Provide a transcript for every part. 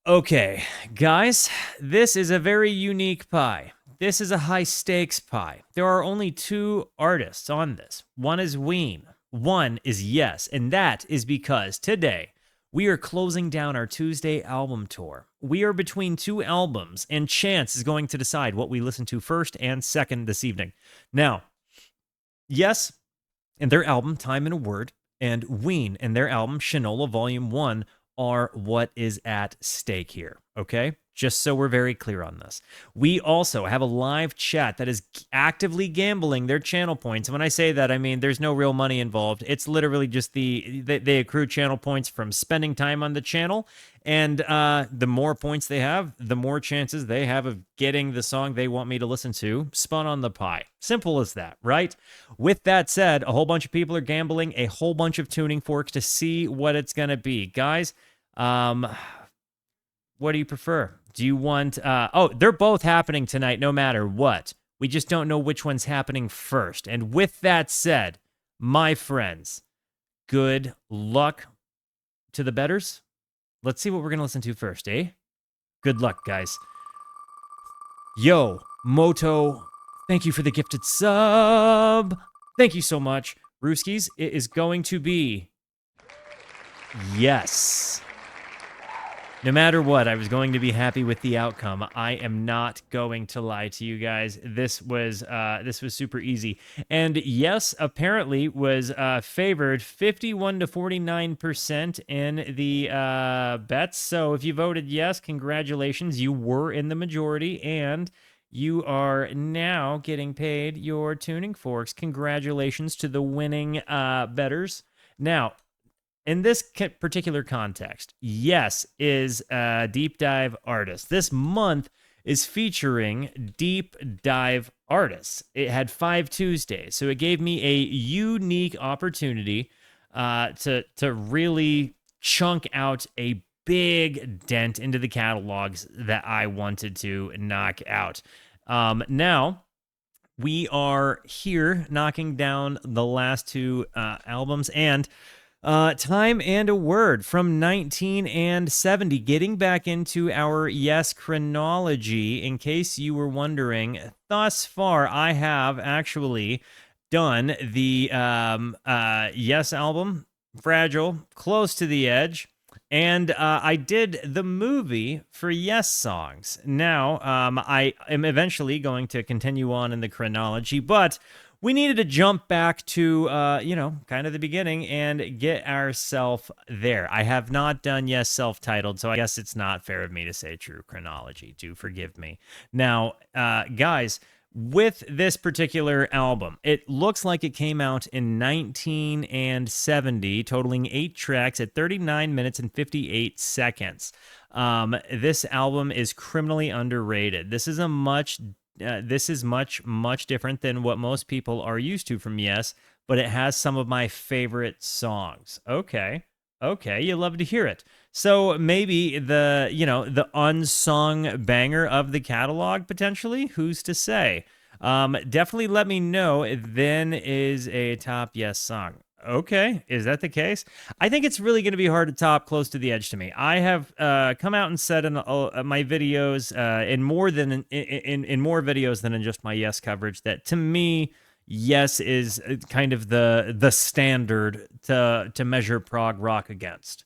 Okay, guys, this is a very unique pie. This is a high stakes pie. There are only two artists on this. One is Ween, one is Yes, and that is because today we are closing down our Tuesday album tour. We are between two albums, and chance is going to decide what we listen to first and second this evening. Now, Yes, and their album Time in a Word, and Ween and their album Shinola Volume 1 are what is at stake here, okay? Just so we're very clear on this. We also have a live chat that is actively gambling their channel points. And when I say that, I mean there's no real money involved. It's literally just they accrue channel points from spending time on the channel. And the more points they have, the more chances they have of getting the song they want me to listen to spun on the pie. Simple as that, right? With that said, a whole bunch of people are gambling a whole bunch of tuning forks to see what it's going to be. Guys, what do you prefer? Do you want they're both happening tonight no matter what. We just don't know which one's happening first. And with that said, my friends, good luck to the betters. Let's see what we're going to listen to first, eh? Good luck, guys. Yo, Moto, thank you for the gifted sub. Thank you so much. Rooskies, it is going to be Yes. No matter what, I was going to be happy with the outcome. I am not going to lie to you guys. This was super easy. And Yes apparently was favored 51 to 49% in the bets. So if you voted yes, congratulations. You were in the majority and you are now getting paid your tuning forks. Congratulations to the winning betters. Now, in this particular context, Yes is a deep dive artist. This month is featuring deep dive artists. It had 5 Tuesdays, so it gave me a unique opportunity to really chunk out a big dent into the catalogs that I wanted to knock out. Now, we are here knocking down the last two albums, and Time and a Word from 1970. Getting back into our Yes chronology, in case you were wondering, thus far I have actually done the Yes album, Fragile, Close to the Edge, and I did the movie for Yes songs. Now, I am eventually going to continue on in the chronology, but we needed to jump back to, kind of the beginning and get ourselves there. I have not done Yes self-titled, so I guess it's not fair of me to say true chronology. Do forgive me. Now, guys, with this particular album, it looks like it came out in 1970, totaling 8 tracks at 39 minutes and 58 seconds. This album is criminally underrated. This is much different than what most people are used to from Yes, but it has some of my favorite songs. Okay, you love to hear it. So maybe the unsung banger of the catalog, potentially, who's to say? Definitely let me know. Then is a top Yes song. Okay, is that the case? I think it's really going to be hard to top Close to the Edge to me. I have come out and said in my videos, in more videos than in just my Yes coverage, that to me, Yes is kind of the standard to measure prog rock against.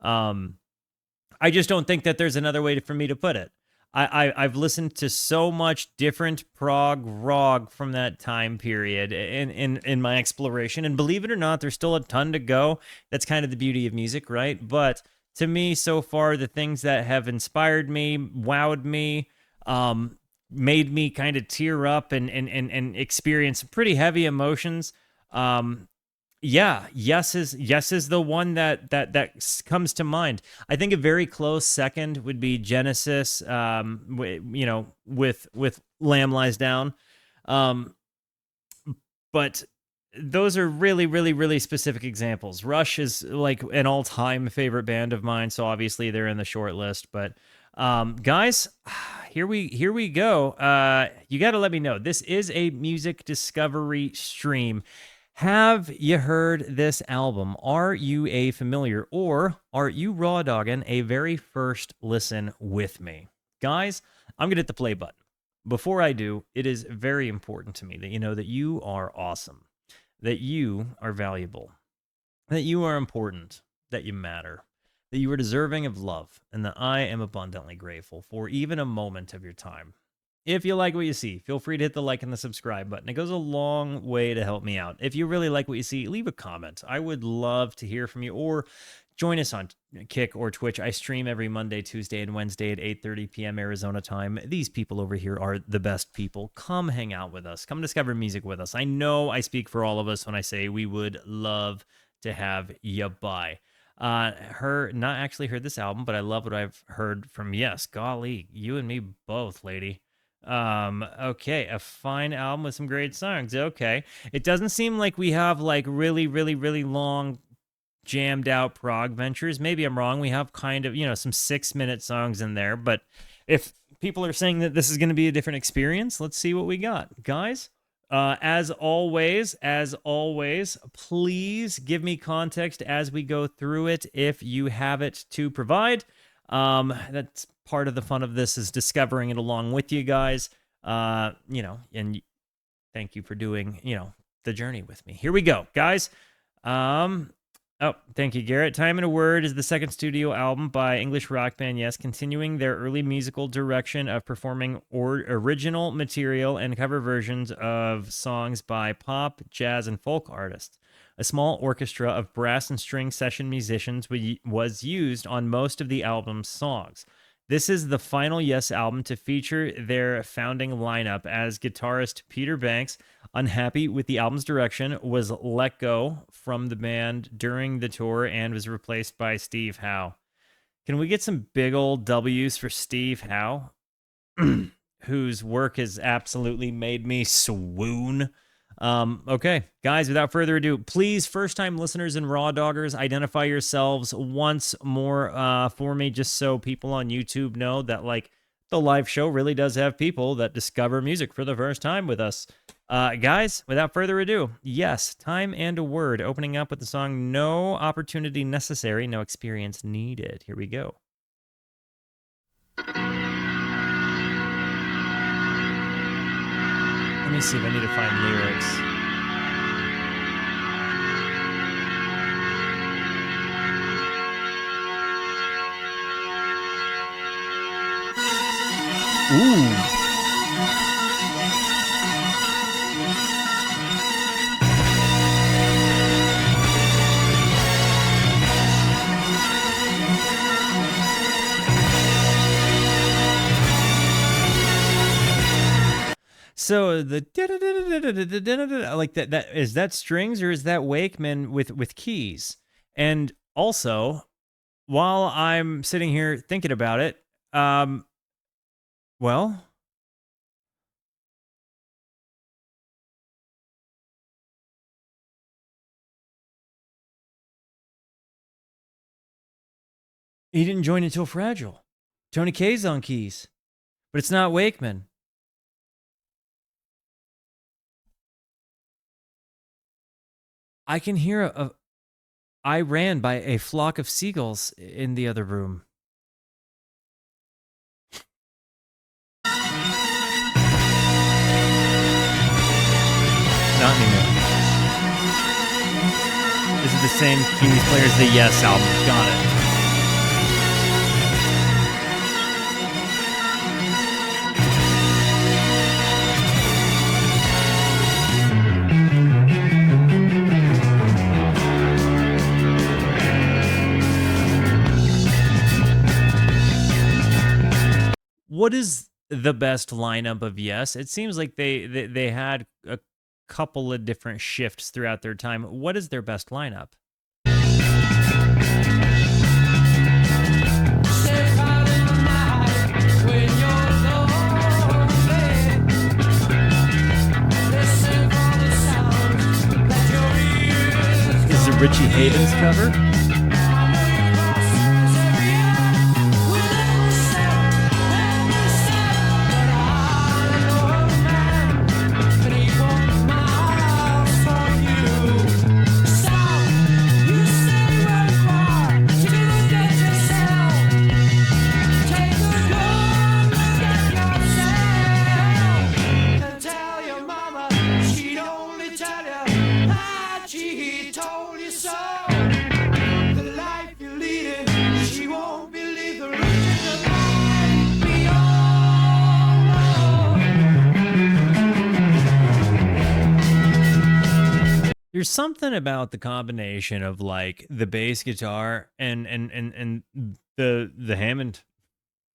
I just don't think that there's another way for me to put it. I've listened to so much different prog rock from that time period in my exploration, and believe it or not, there's still a ton to go. That's kind of the beauty of music, right? But to me, so far, the things that have inspired me, wowed me, made me kind of tear up and experience pretty heavy emotions. Yes is the one that comes to mind. I think a very close second would be Genesis, with Lamb Lies Down. But those are really, really, really specific examples. Rush is like an all-time favorite band of mine, so obviously they're in the short list. But guys, here we go. You got to let me know. This is a music discovery stream. Have you heard this album? Are you a familiar, or are you raw dogging a very first listen with me? Guys, I'm going to hit the play button. Before I do, it is very important to me that you know that you are awesome, that you are valuable, that you are important, that you matter, that you are deserving of love, and that I am abundantly grateful for even a moment of your time. If you like what you see, feel free to hit the like and the subscribe button. It goes a long way to help me out. If you really like what you see, leave a comment. I would love to hear from you, or join us on Kick or Twitch. I stream every Monday, Tuesday, and Wednesday at 8:30 p.m. Arizona time. These people over here are the best people. Come hang out with us. Come discover music with us. I know I speak for all of us when I say we would love to have you by. Not actually heard this album, but I love what I've heard from Yes. Golly, you and me both, lady. Okay, a fine album with some great songs. Okay. It doesn't seem like we have like really, really, really long jammed out prog ventures. Maybe I'm wrong. We have kind of, some 6-minute songs in there, but if people are saying that this is going to be a different experience, let's see what we got. Guys, as always, please give me context as we go through it if you have it to provide. That's part of the fun of this, is discovering it along with you guys. And thank you for doing, the journey with me. Here we go, guys. Thank you, Garrett. Time and a Word is the second studio album by English rock band Yes, continuing their early musical direction of performing original material and cover versions of songs by pop, jazz, and folk artists. A small orchestra of brass and string session musicians was used on most of the album's songs. This is the final Yes album to feature their founding lineup, as guitarist Peter Banks, unhappy with the album's direction, was let go from the band during the tour and was replaced by Steve Howe. Can we get some big old W's for Steve Howe, whose work has absolutely made me swoon? Okay, guys, without further ado, please, first-time listeners and raw doggers, identify yourselves once more for me, just so people on YouTube know that, like, the live show really does have people that discover music for the first time with us. Guys, without further ado, Yes, Time and a Word, opening up with the song No Opportunity Necessary, No Experience Needed. Here we go. Let me see if I need to find lyrics. Ooh. So the like that is that strings, or is that Wakeman with keys? And also, while I'm sitting here thinking about it, well, he didn't join until Fragile. Tony Kaye's on keys, but it's not Wakeman. I can hear I ran by a flock of seagulls in the other room. Not anymore. This is the same keys player as the Yes album. Got it. What is the best lineup of Yes? It seems like they had a couple of different shifts throughout their time. What is their best lineup? Is it Richie Havens cover? There's something about the combination of like the bass guitar and the Hammond.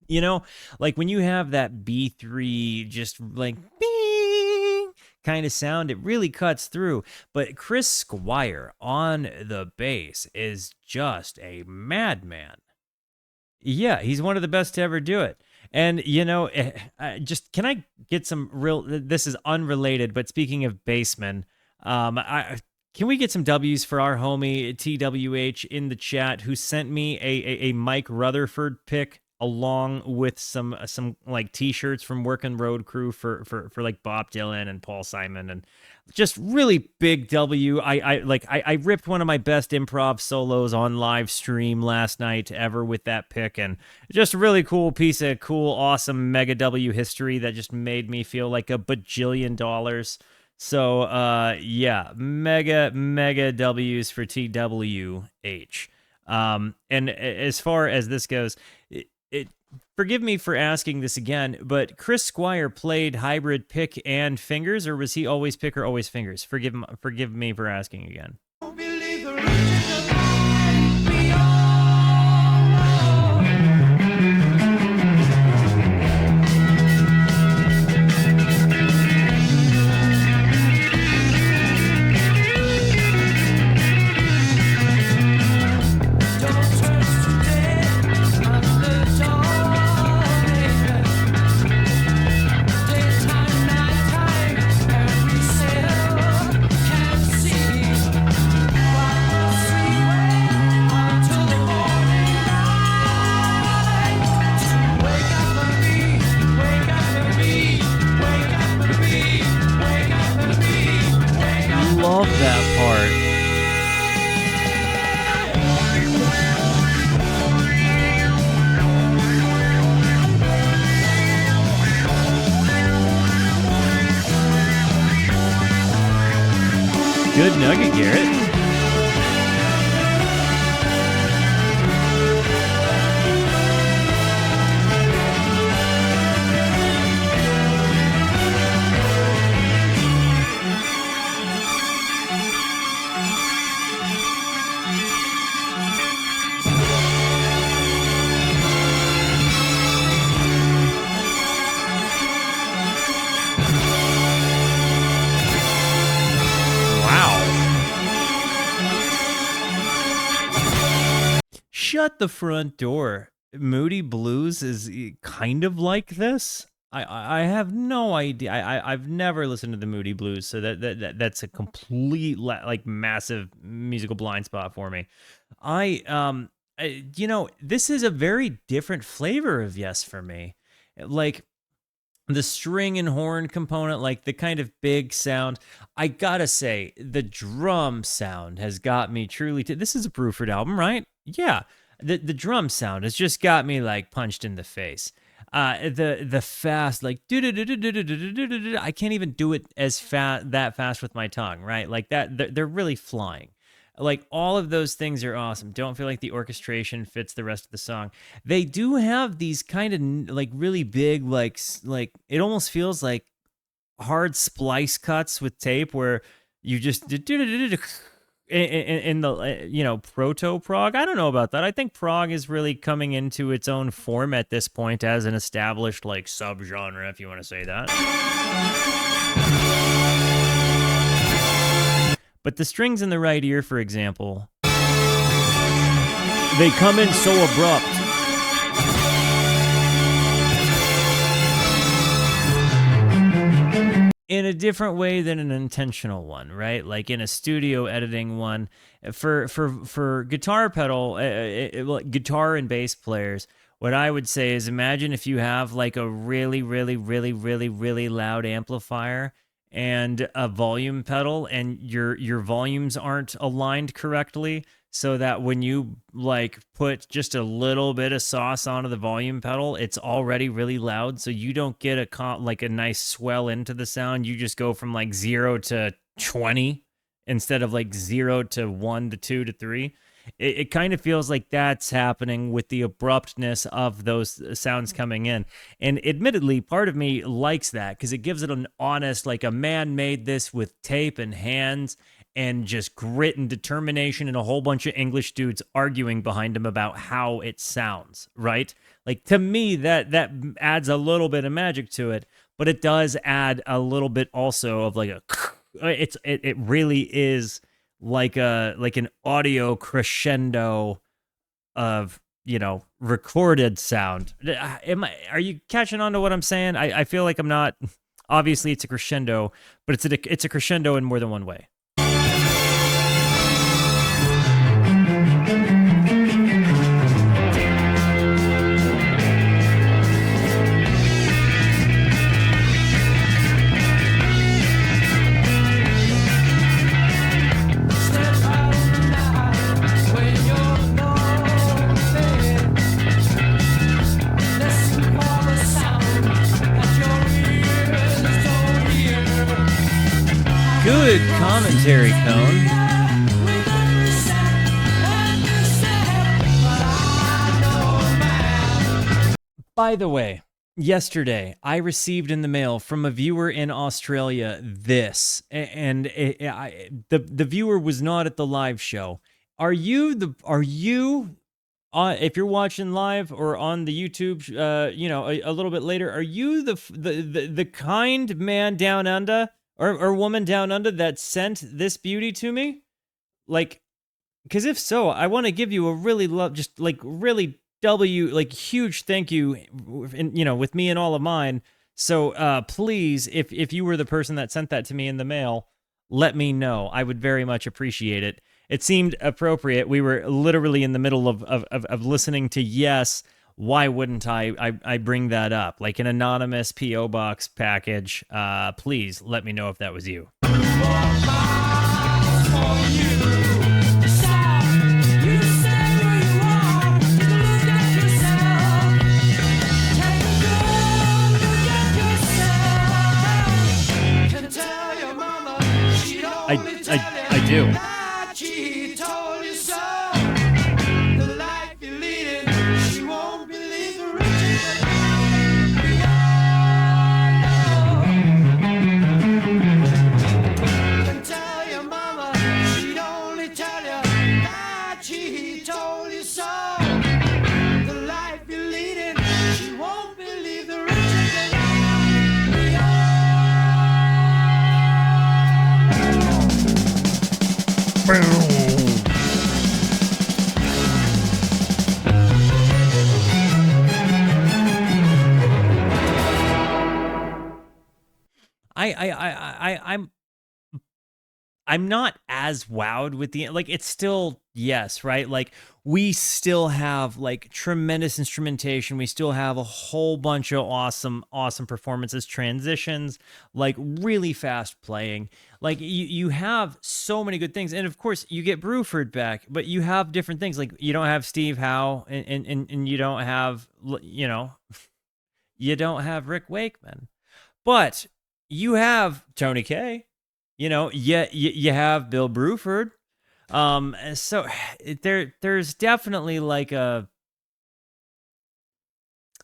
You know, like when you have that B3 just like bing kind of sound, it really cuts through. But Chris Squire on the bass is just a madman. Yeah, he's one of the best to ever do it. And just can I get some real? This is unrelated, but speaking of bassmen, I can we get some W's for our homie TWH in the chat who sent me a Mike Rutherford pick along with some like t-shirts from Working Road Crew for like Bob Dylan and Paul Simon, and just really big W. I ripped one of my best improv solos on live stream last night ever with that pick, and just a really cool piece of cool, awesome mega W history that just made me feel like a bajillion dollars. So yeah, mega W's for TWH. And as far as this goes, forgive me for asking this again, but Chris Squire played hybrid pick and fingers, or was he always pick or always fingers? Forgive me for asking again. Love that part. Good nugget, Garrett. Shut the front door. Moody Blues is kind of like this. I have no idea. I've never listened to the Moody Blues, so that's a complete like massive musical blind spot for me. This is a very different flavor of Yes for me. Like the string and horn component, like the kind of big sound. I gotta say, the drum sound has got me truly. This is a Bruford album, right? Yeah. The drum sound has just got me like punched in the face. The fast like I can't even do it as that fast with my tongue, right? Like that they're really flying. Like all of those things are awesome. Don't feel like the orchestration fits the rest of the song. They do have these kind of like really big like it almost feels like hard splice cuts with tape where you just in the proto prog. I don't know about that. I think prog is really coming into its own form at this point as an established like subgenre, if you want to say that. But the strings in the right ear, for example, they come in so abrupt. In a different way than an intentional one, right? Like in a studio editing one, for guitar pedal, guitar and bass players, what I would say is imagine if you have like a really, really, really, really, really loud amplifier and a volume pedal, and your volumes aren't aligned correctly, so that when you like put just a little bit of sauce onto the volume pedal, it's already really loud, so you don't get a nice swell into the sound. You just go from like 0 to 20 instead of like 0 to 1 to 2 to 3. It kind of feels like that's happening with the abruptness of those sounds coming in. And admittedly, part of me likes that because it gives it an honest, like a man made this with tape and hands, and just grit and determination and a whole bunch of English dudes arguing behind him about how it sounds, right? Like, to me, that adds a little bit of magic to it, but it does add a little bit also of like a it really is like an audio crescendo of, recorded sound. Are you catching on to what I'm saying? I feel like I'm not. Obviously it's a crescendo, but it's a crescendo in more than one way. Good commentary, Cone. By the way, yesterday I received in the mail from a viewer in Australia this, and the viewer was not at the live show. Are you if you're watching live or on the YouTube, a little bit later, are you the kind man down under? Or woman down under that sent this beauty to me? Like, because if so, I want to give you a really huge thank you, with me and all of mine. So please, if you were the person that sent that to me in the mail, let me know. I would very much appreciate it. It seemed appropriate. We were literally in the middle of listening to Yes. Why wouldn't I bring that up? Like an anonymous P.O. Box package. Please let me know if that was you. I do. I'm not as wowed with it's still Yes, right? Like, we still have like tremendous instrumentation. We still have a whole bunch of awesome performances, transitions, like really fast playing. Like, you have so many good things, and of course you get Bruford back, but you have different things. Like, you don't have Steve Howe, and you don't have you don't have Rick Wakeman, but you have Tony Kaye. You have Bill Bruford. So there's definitely like I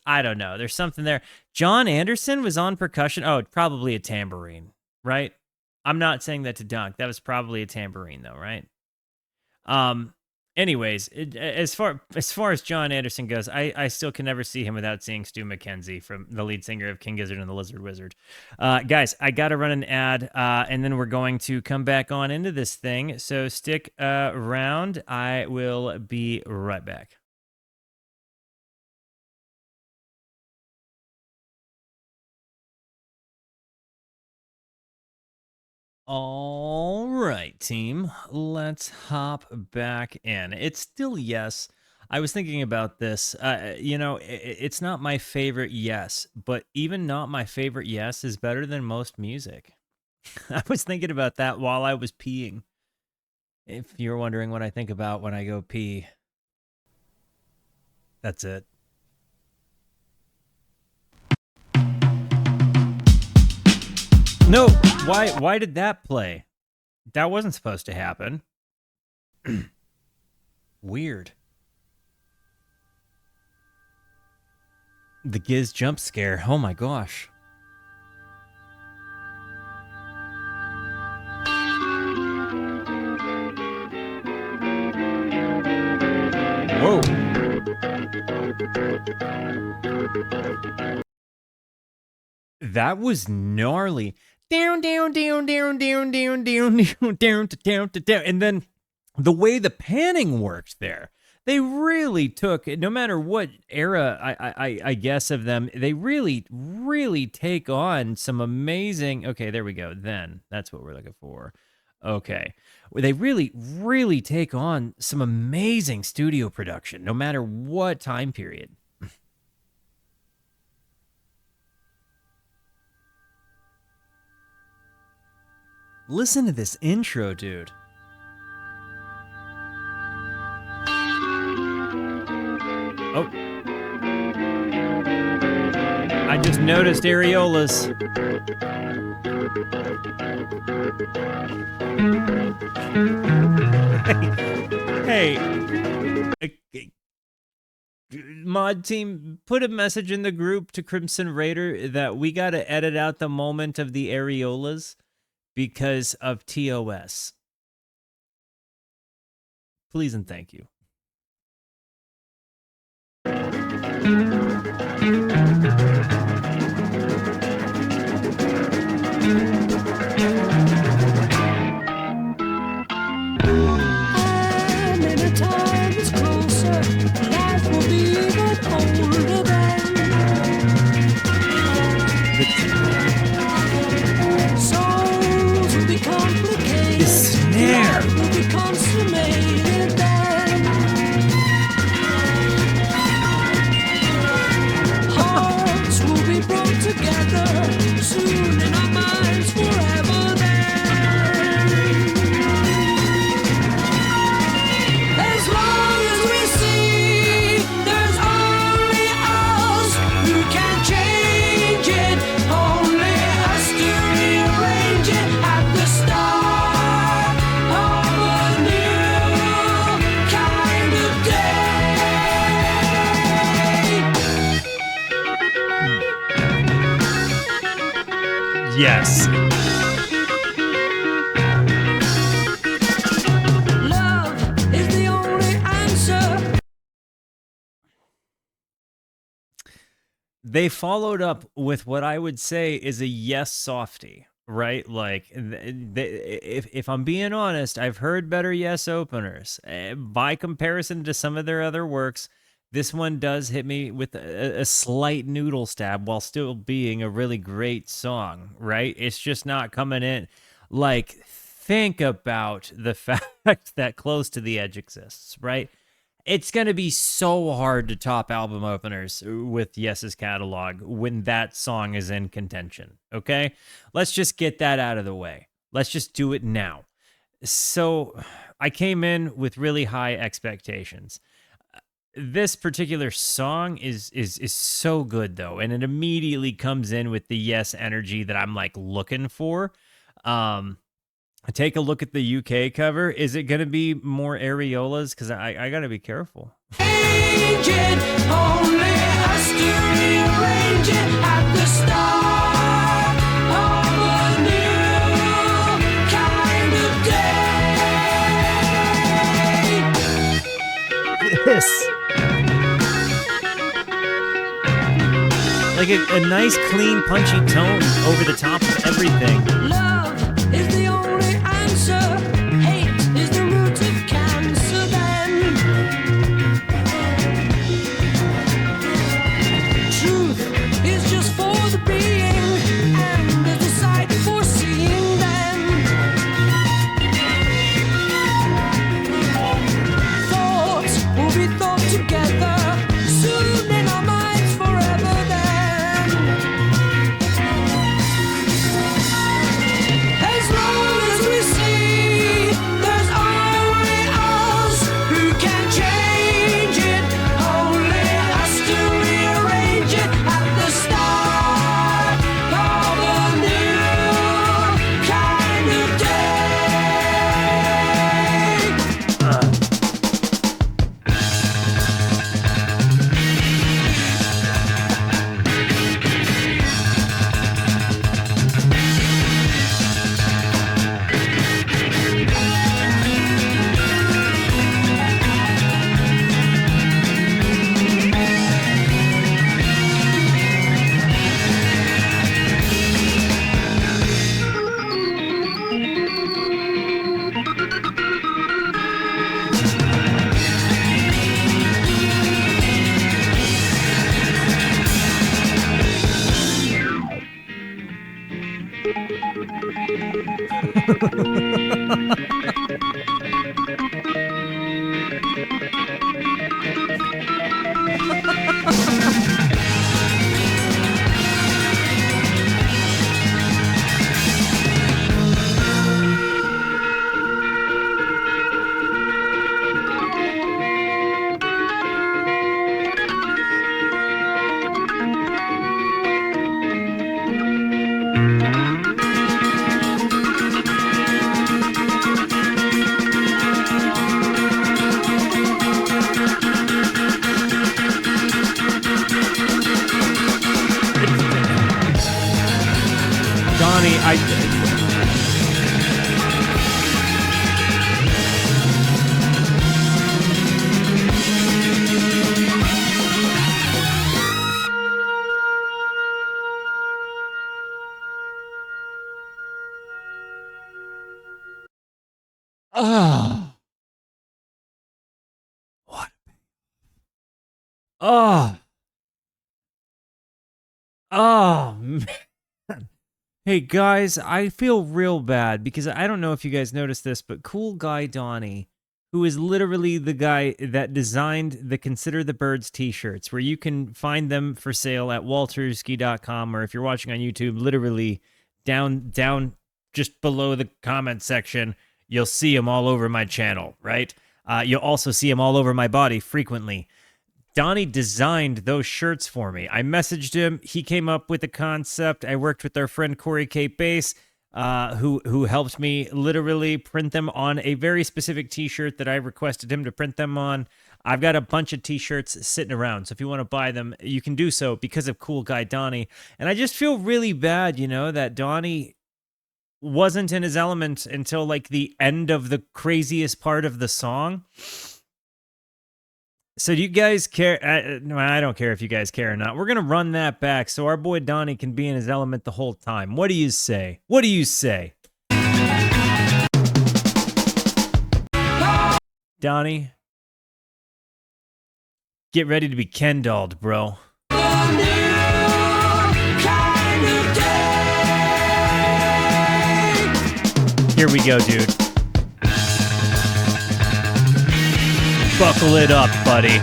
don't know. There's something there. John Anderson was on percussion. Oh, probably a tambourine, right? I'm not saying that to dunk. That was probably a tambourine, though, right? Anyways, as far as John Anderson goes, I still can never see him without seeing Stu McKenzie, from the lead singer of King Gizzard and the Lizard Wizard. Guys, I gotta run an ad, and then we're going to come back on into this thing. So stick around. I will be right back. All right, team, let's hop back in. It's still Yes. I was thinking about this. It's not my favorite Yes, but even not my favorite Yes is better than most music. I was thinking about that while I was peeing. If you're wondering what I think about when I go pee, that's it. No, why did that play? That wasn't supposed to happen. Weird. The Giz jump scare. Oh my gosh. That was gnarly. Down, down, down, down, down, down, down, down, down, down, down. And then the way the panning worked there, they really took, no matter what era I guess of them, they really take on some amazing, okay, there we go. Then that's what we're looking for. Okay. They really take on some amazing studio production, no matter what time period. Listen to this intro, dude. Oh. I just noticed areolas. Hey. Mod team, put a message in the group to Crimson Raider that we got to edit out the moment of the areolas because of TOS. Please and thank you. The snare. Hearts will be brought together soon in our minds forever then. As long as we see there's only us who can change it, only us to rearrange it at the start of a new kind of day. Yes. Love is the only answer. They followed up with what I would say is a yes softy, right? Like, if I'm being honest, I've heard better yes openers. By comparison to some of their other works, this one does hit me with a slight noodle stab while still being a really great song, right? It's just not coming in. Like, think about the fact that Close to the Edge exists, right? It's going to be so hard to top album openers with Yes's catalog when that song is in contention, okay? Let's just get that out of the way. Let's just do it now. So I came in with really high expectations. This particular song is so good, though, and it immediately comes in with the Yes energy that I'm, like, looking for. Take a look at the UK cover. Is it going to be more areolas? Because I got to be careful. Change it, only us to rearrange it at the start of a new kind of day. This. Like a nice, clean, punchy tone over the top of everything. Love is the only answer. Hate is the root of cancer then. Truth is just for the being, and there's a sight for seeing then. Thoughts will be thought together soon in our minds forever then. Donnie, oh, what? Oh, oh, man. Hey guys, I feel real bad because I don't know if you guys noticed this, but cool guy Donnie, who is literally the guy that designed the Consider the Birds t-shirts, where you can find them for sale at walterooski.com, or if you're watching on YouTube, literally down just below the comment section, you'll see them all over my channel, right? You'll also see them all over my body frequently. Donnie designed those shirts for me. I messaged him. He came up with the concept. I worked with our friend Corey K. Bass, who helped me literally print them on a very specific T-shirt that I requested him to print them on. I've got a bunch of T-shirts sitting around, so if you want to buy them, you can do so because of cool guy Donnie. And I just feel really bad, that Donnie wasn't in his element until like the end of the craziest part of the song. So do you guys care? No, I don't care if you guys care or not. We're going to run that back so our boy Donnie can be in his element the whole time. What do you say? What do you say? Donnie, get ready to be Ken-dolled, bro. Here we go, dude. Buckle it up, buddy.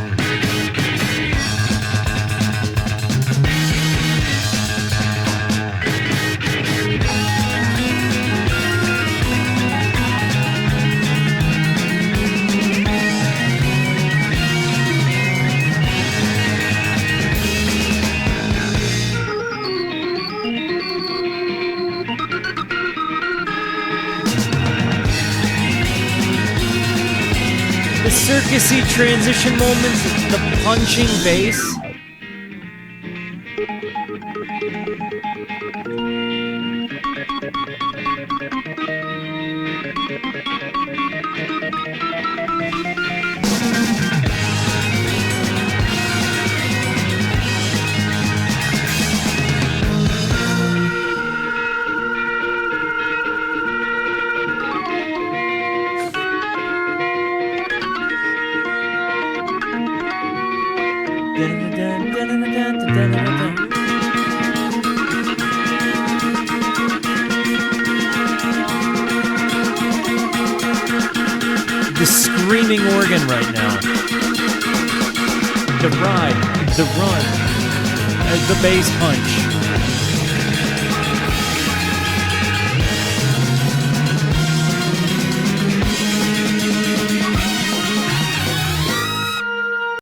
The circusy transition moments, the punching bass. The screaming organ right now. The ride, the run, the bass punch.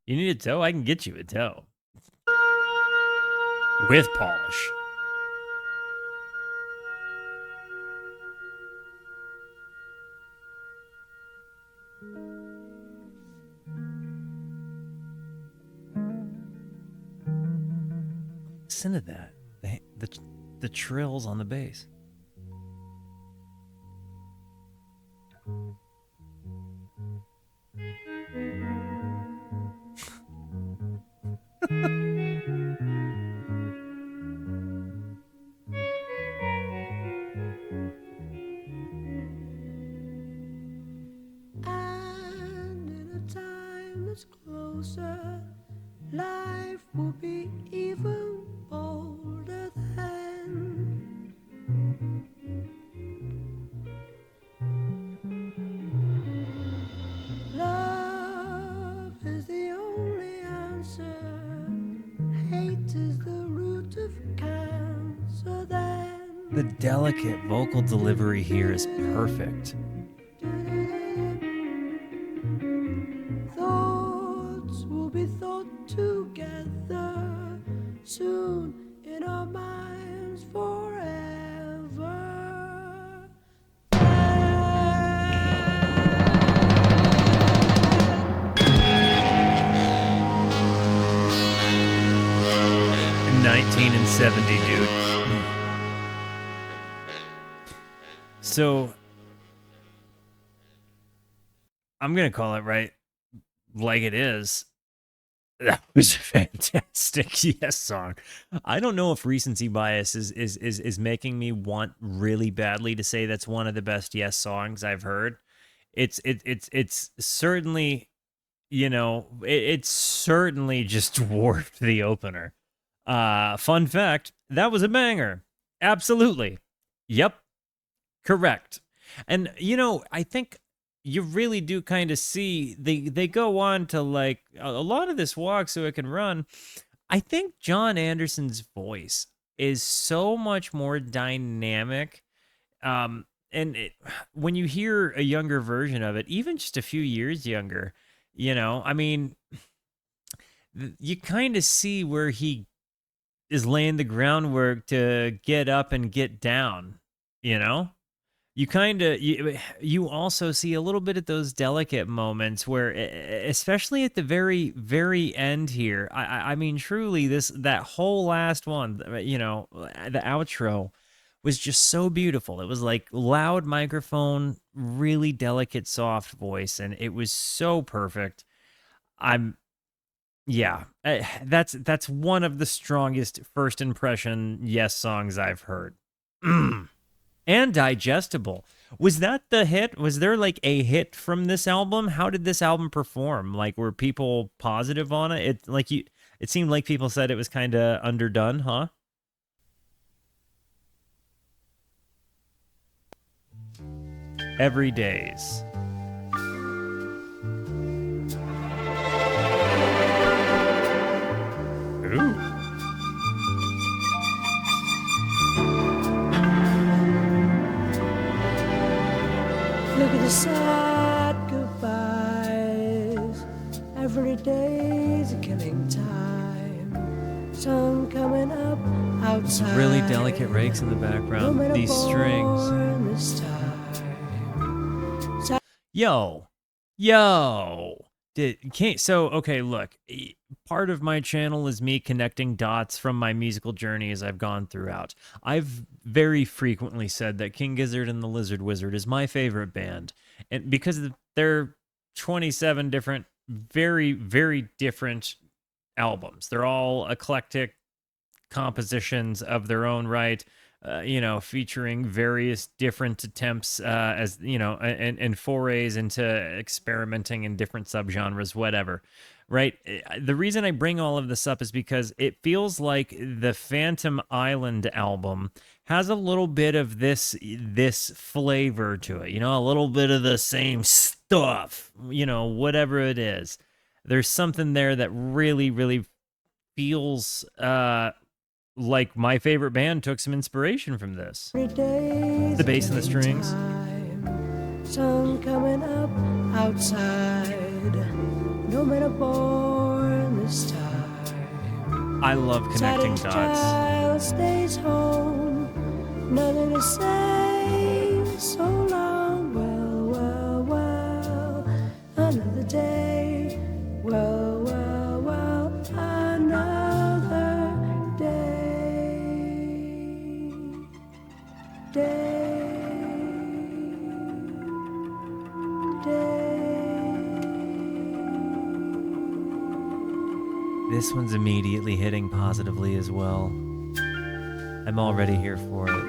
You need a toe? I can get you a toe. With polish. Listen to that. The trills on the bass. And in a time that's closer, life will be even bolder than hate is the root of cancer. Then The delicate vocal delivery here is perfect. thoughts will be thought together soon in our minds forever. 1970, dude. So I'm gonna call it right like it is. That was a fantastic Yes song. I don't know if recency bias is making me want really badly to say that's one of the best Yes songs I've heard. It's certainly, it's certainly just dwarfed the opener. Fun fact, that was a banger. Absolutely. Yep. Correct. And I think you really do kind of see they go on to like a lot of this walk so it can run. I think John Anderson's voice is so much more dynamic. And when you hear a younger version of it, even just a few years younger, I mean, you kind of see where he is laying the groundwork to get up and get down, you kind of you also see a little bit of those delicate moments where especially at the very end here. I mean truly that whole last one, the outro was just so beautiful. It was like loud microphone, really delicate soft voice, and it was so perfect. Yeah, that's one of the strongest first impression Yes songs I've heard. And digestible. Was that the hit? Was there like a hit from this album? How did this album perform? Like, were people positive on it? It seemed like people said it was kind of underdone, huh? Every Days. Ooh. Look at the sad goodbyes. Every day's a killing time. Sun coming up outside. Really delicate rakes in the background. These strings. Yo. Okay, look. Part of my channel is me connecting dots from my musical journey as I've gone throughout. I've very frequently said that King Gizzard and the Lizard Wizard is my favorite band, and because they're 27 different, very, very different albums. They're all eclectic compositions of their own right, featuring various different attempts as and forays into experimenting in different subgenres, whatever. Right. The reason I bring all of this up is because it feels like the Phantom Island album has a little bit of this flavor to it, a little bit of the same stuff, whatever it is. There's something there that really, really feels like my favorite band took some inspiration from this. The bass and the strings. Sun coming up outside. No matter born this time. I love connecting dots. Child stays home. Nothing to say. So long. Well. Another day. Well. Another day. This one's immediately hitting positively as well. I'm already here for it.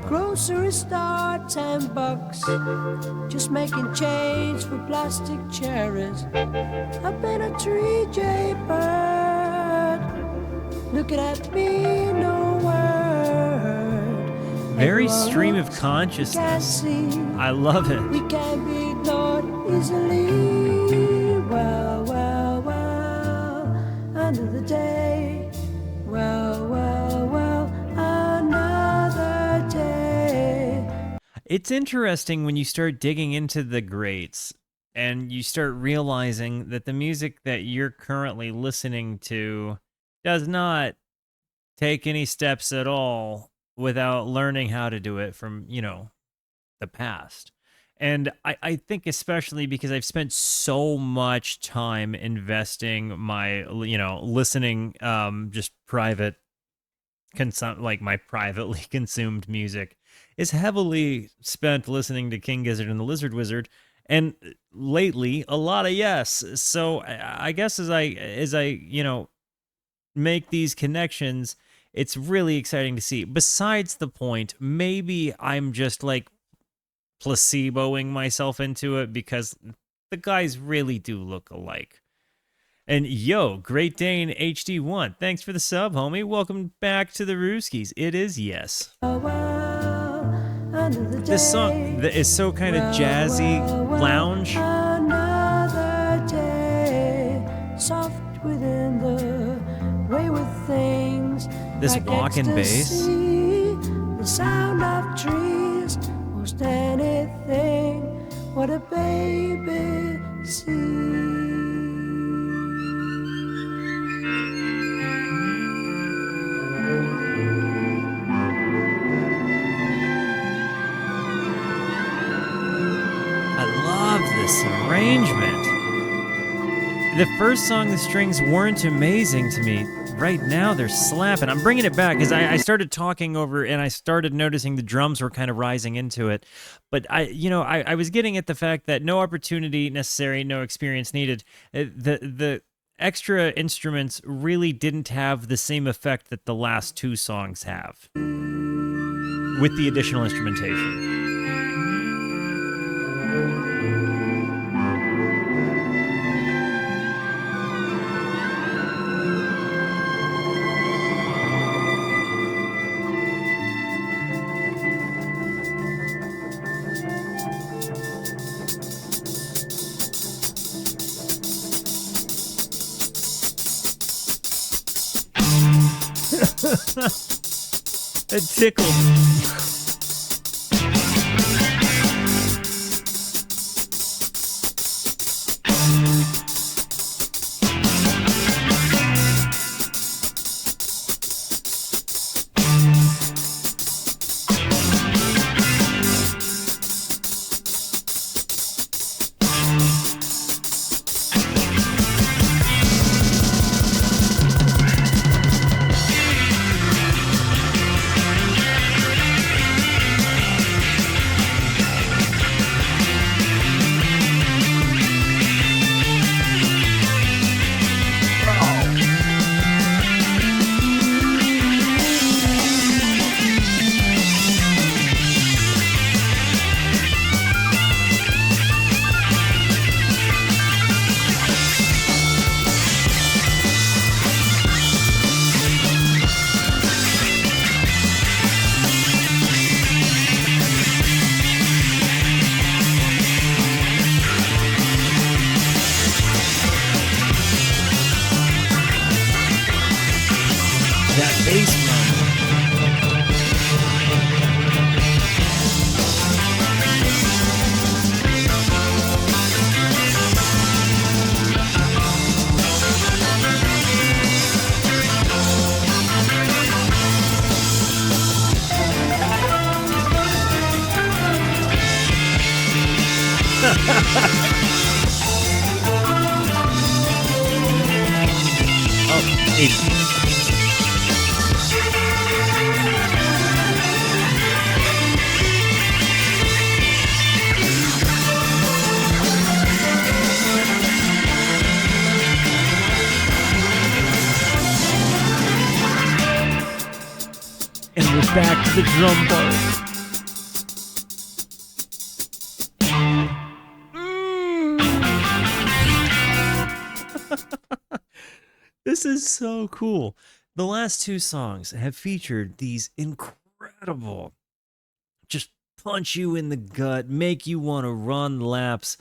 Grocery store, $10. Just making change for plastic cherries. I've been a tree J bird. Looking at me, no word. Very stream of consciousness. I love it. We can't be ignored easily. Well, well, well, another day. Well, well, well, another day. It's interesting when you start digging into the greats and you start realizing that the music that you're currently listening to does not take any steps at all without learning how to do it from, the past. And I think especially because I've spent so much time investing my, listening, just private like my privately consumed music is heavily spent listening to King Gizzard and the Lizard Wizard, and lately a lot of yes. So I guess as I make these connections, it's really exciting to see. Besides the point, maybe I'm just like placeboing myself into it because the guys really do look alike. And yo, Great Dane HD1, thanks for the sub, homie. Welcome back to the Rooskies. It is yes. Well, well, another day. This song is so kind of jazzy, lounge. Another day, soft within the wayward things. This like walking bass. ecstasy, the sound of trees, most anything. What a baby sees. I love this arrangement. The first song, the strings weren't amazing to me. Right now, they're slapping. I'm bringing it back because I started talking over and I started noticing the drums were kind of rising into it. But I was getting at the fact that no opportunity necessary, no experience needed. The extra instruments really didn't have the same effect that the last two songs have with the additional instrumentation. It tickled. That bass run. Oh, 80. And we're back to the drum part. This is so cool. The last two songs have featured these incredible, just punch you in the gut, make you want to run laps,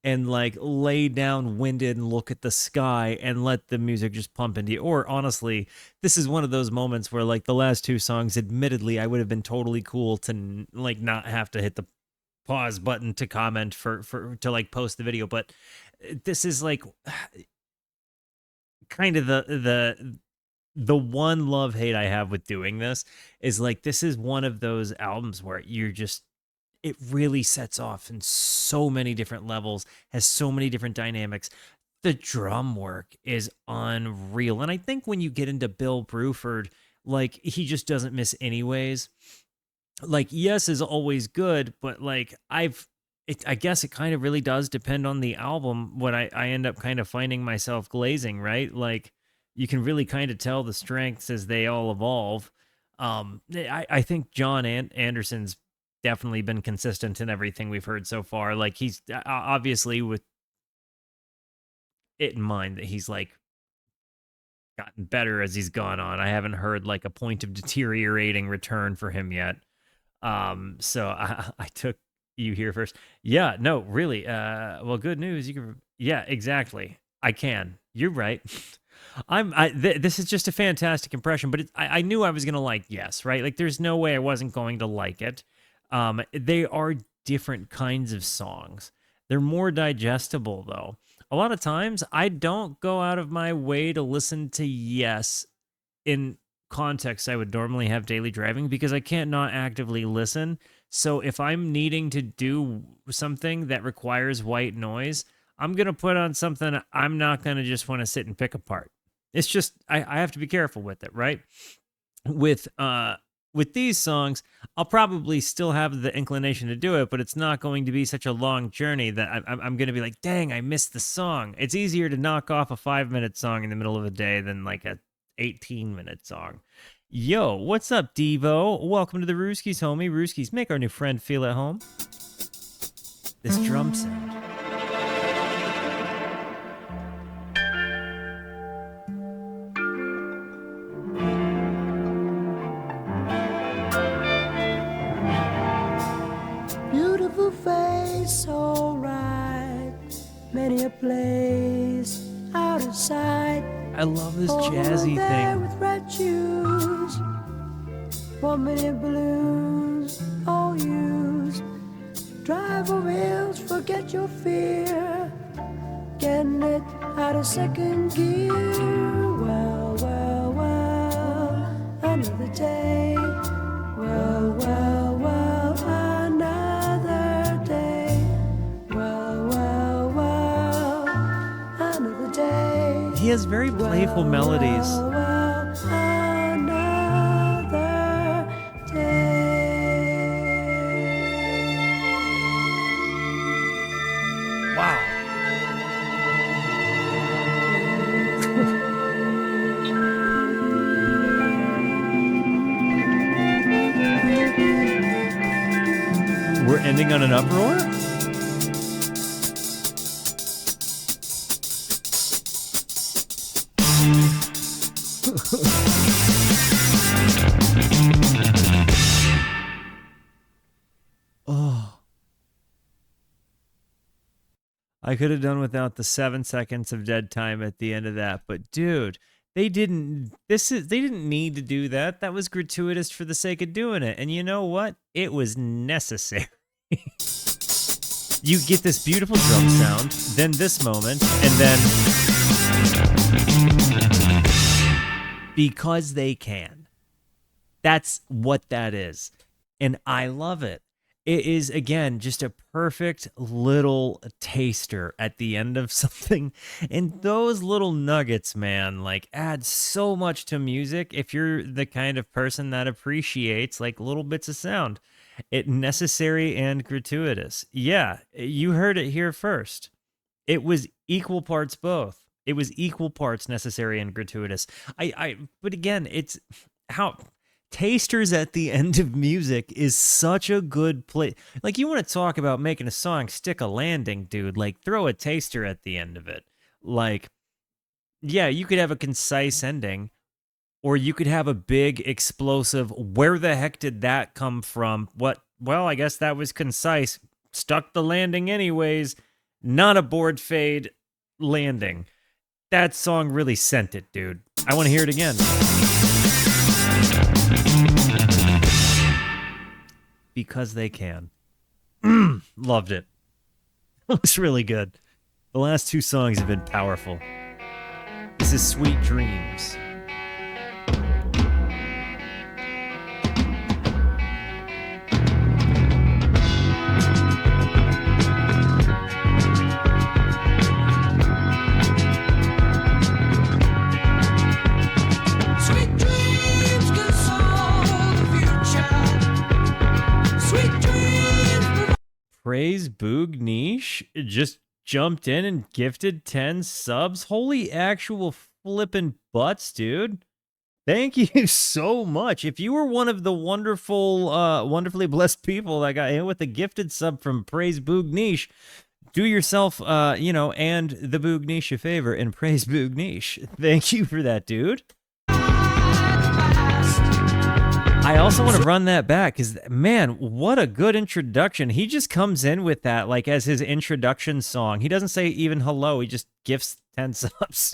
and like lay down winded and look at the sky and let the music just pump into you. Or honestly, this is one of those moments where like the last two songs, admittedly, I would have been totally cool to like not have to hit the pause button to comment for to like post the video, but this is like kind of the one love hate I have with doing this is like this is one of those albums where you're just it really sets off in so many different levels, has so many different dynamics. The drum work is unreal. And I think when you get into Bill Bruford, like he just doesn't miss anyways. Like yes is always good, but like I guess it kind of really does depend on the album when I end up kind of finding myself glazing, right? Like you can really kind of tell the strengths as they all evolve. I think John Anderson's definitely been consistent in everything we've heard so far. Like he's obviously with it in mind that he's like gotten better as he's gone on. I haven't heard like a point of deteriorating return for him yet. So I took you here first. Yeah, no, really. Well, good news. You can. Yeah, exactly. I can. You're right. This is just a fantastic impression, but I knew I was gonna like Yes, right? Like, there's no way I wasn't going to like it. They are different kinds of songs. They're more digestible though. A lot of times, I don't go out of my way to listen to Yes in context I would normally have daily driving because I can't not actively listen. So if I'm needing to do something that requires white noise, I'm going to put on something I'm not going to just want to sit and pick apart. It's just I have to be careful with it, right? With with these songs, I'll probably still have the inclination to do it, but it's not going to be such a long journey that I'm going to be like, dang, I missed the song. It's easier to knock off a 5-minute song in the middle of a day than like a 18-minute song. Yo, what's up, Devo? Welcome to the Rooskies, homie. Rooskies, make our new friend feel at home. This drum sound. Beautiful face, so right. Many a place out of sight. I love this jazzy thing. With red shoes, 1 million balloons, all used. Drive over hills, forget your fear. Getting it out of second gear. Well, well, well, another day. Well, well, well, another day. Well, well, well, another day. He has very playful melodies. Wow. We're ending on an uproar? Oh. I could have done without the 7 seconds of dead time at the end of that, but dude, they didn't need to do that. That was gratuitous for the sake of doing it. And you know what? It was necessary. You get this beautiful drum sound, then this moment, and then because they can. That's what that is. And I love it. It is, again, just a perfect little taster at the end of something. And those little nuggets, man, like add so much to music if you're the kind of person that appreciates like little bits of sound. It necessary and gratuitous. Yeah, you heard it here first. It was equal parts both. It was equal parts necessary and gratuitous. But again, it's how tasters at the end of music is such a good play. Like, you want to talk about making a song stick a landing, dude. Like, throw a taster at the end of it. Like, yeah, you could have a concise ending, or you could have a big explosive, where the heck did that come from? What? Well, I guess that was concise. Stuck the landing anyways. not a board fade landing. That song really sent it, dude. I want to hear it again. Because they can. Loved it. It was really good. The last two songs have been powerful. This is Sweet Dreams. Praise Boog Niche just jumped in and gifted 10 subs. Holy actual flippin' butts, dude. Thank you so much. If you were one of the wonderfully blessed people that got hit with a gifted sub from Praise Boog Niche, do yourself, and the Boog Niche a favor and praise Boog Niche. Thank you for that, dude. I also want to run that back because, man, what a good introduction. He just comes in with that like as his introduction song. He doesn't say even hello. He just gifts 10 subs.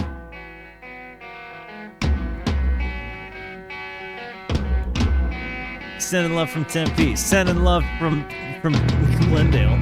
Sending love from Tempe. Sending love from Glendale.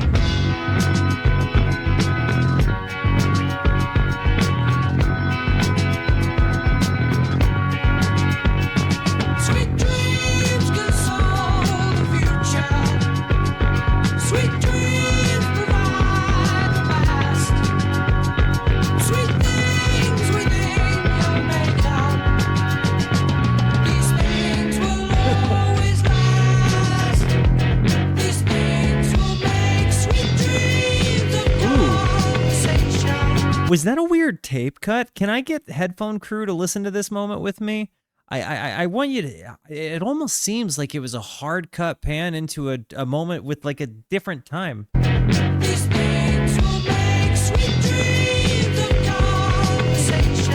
Was that a weird tape cut? Can I get headphone crew to listen to this moment with me? I want you to. It almost seems like it was a hard cut pan into a moment with like a different time. These things will make sweet dreams of conversation.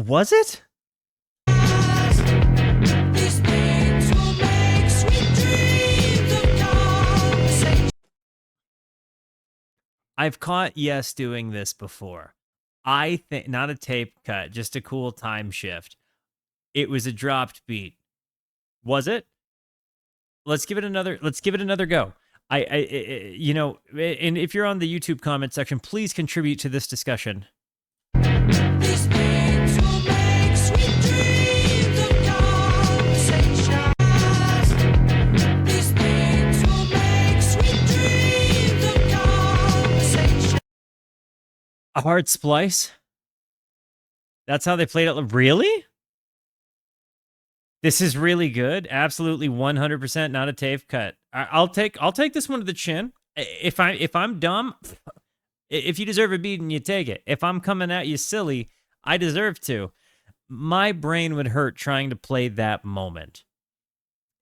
Was it? These things will make sweet dreams of conversation. I've caught Yes doing this before. I think not a tape cut, just a cool time shift. It was a dropped beat. Was it? Let's give it another go. And if you're on the YouTube comment section, please contribute to this discussion. These things will make sweet dreams of conversation. These things will make sweet dreams of conversation. A hard splice? That's how they played it. Really? This is really good. Absolutely 100% not a tape cut. I'll take this one to the chin. If I'm dumb, if you deserve a beating, you take it. If I'm coming at you silly, I deserve to. My brain would hurt trying to play that moment.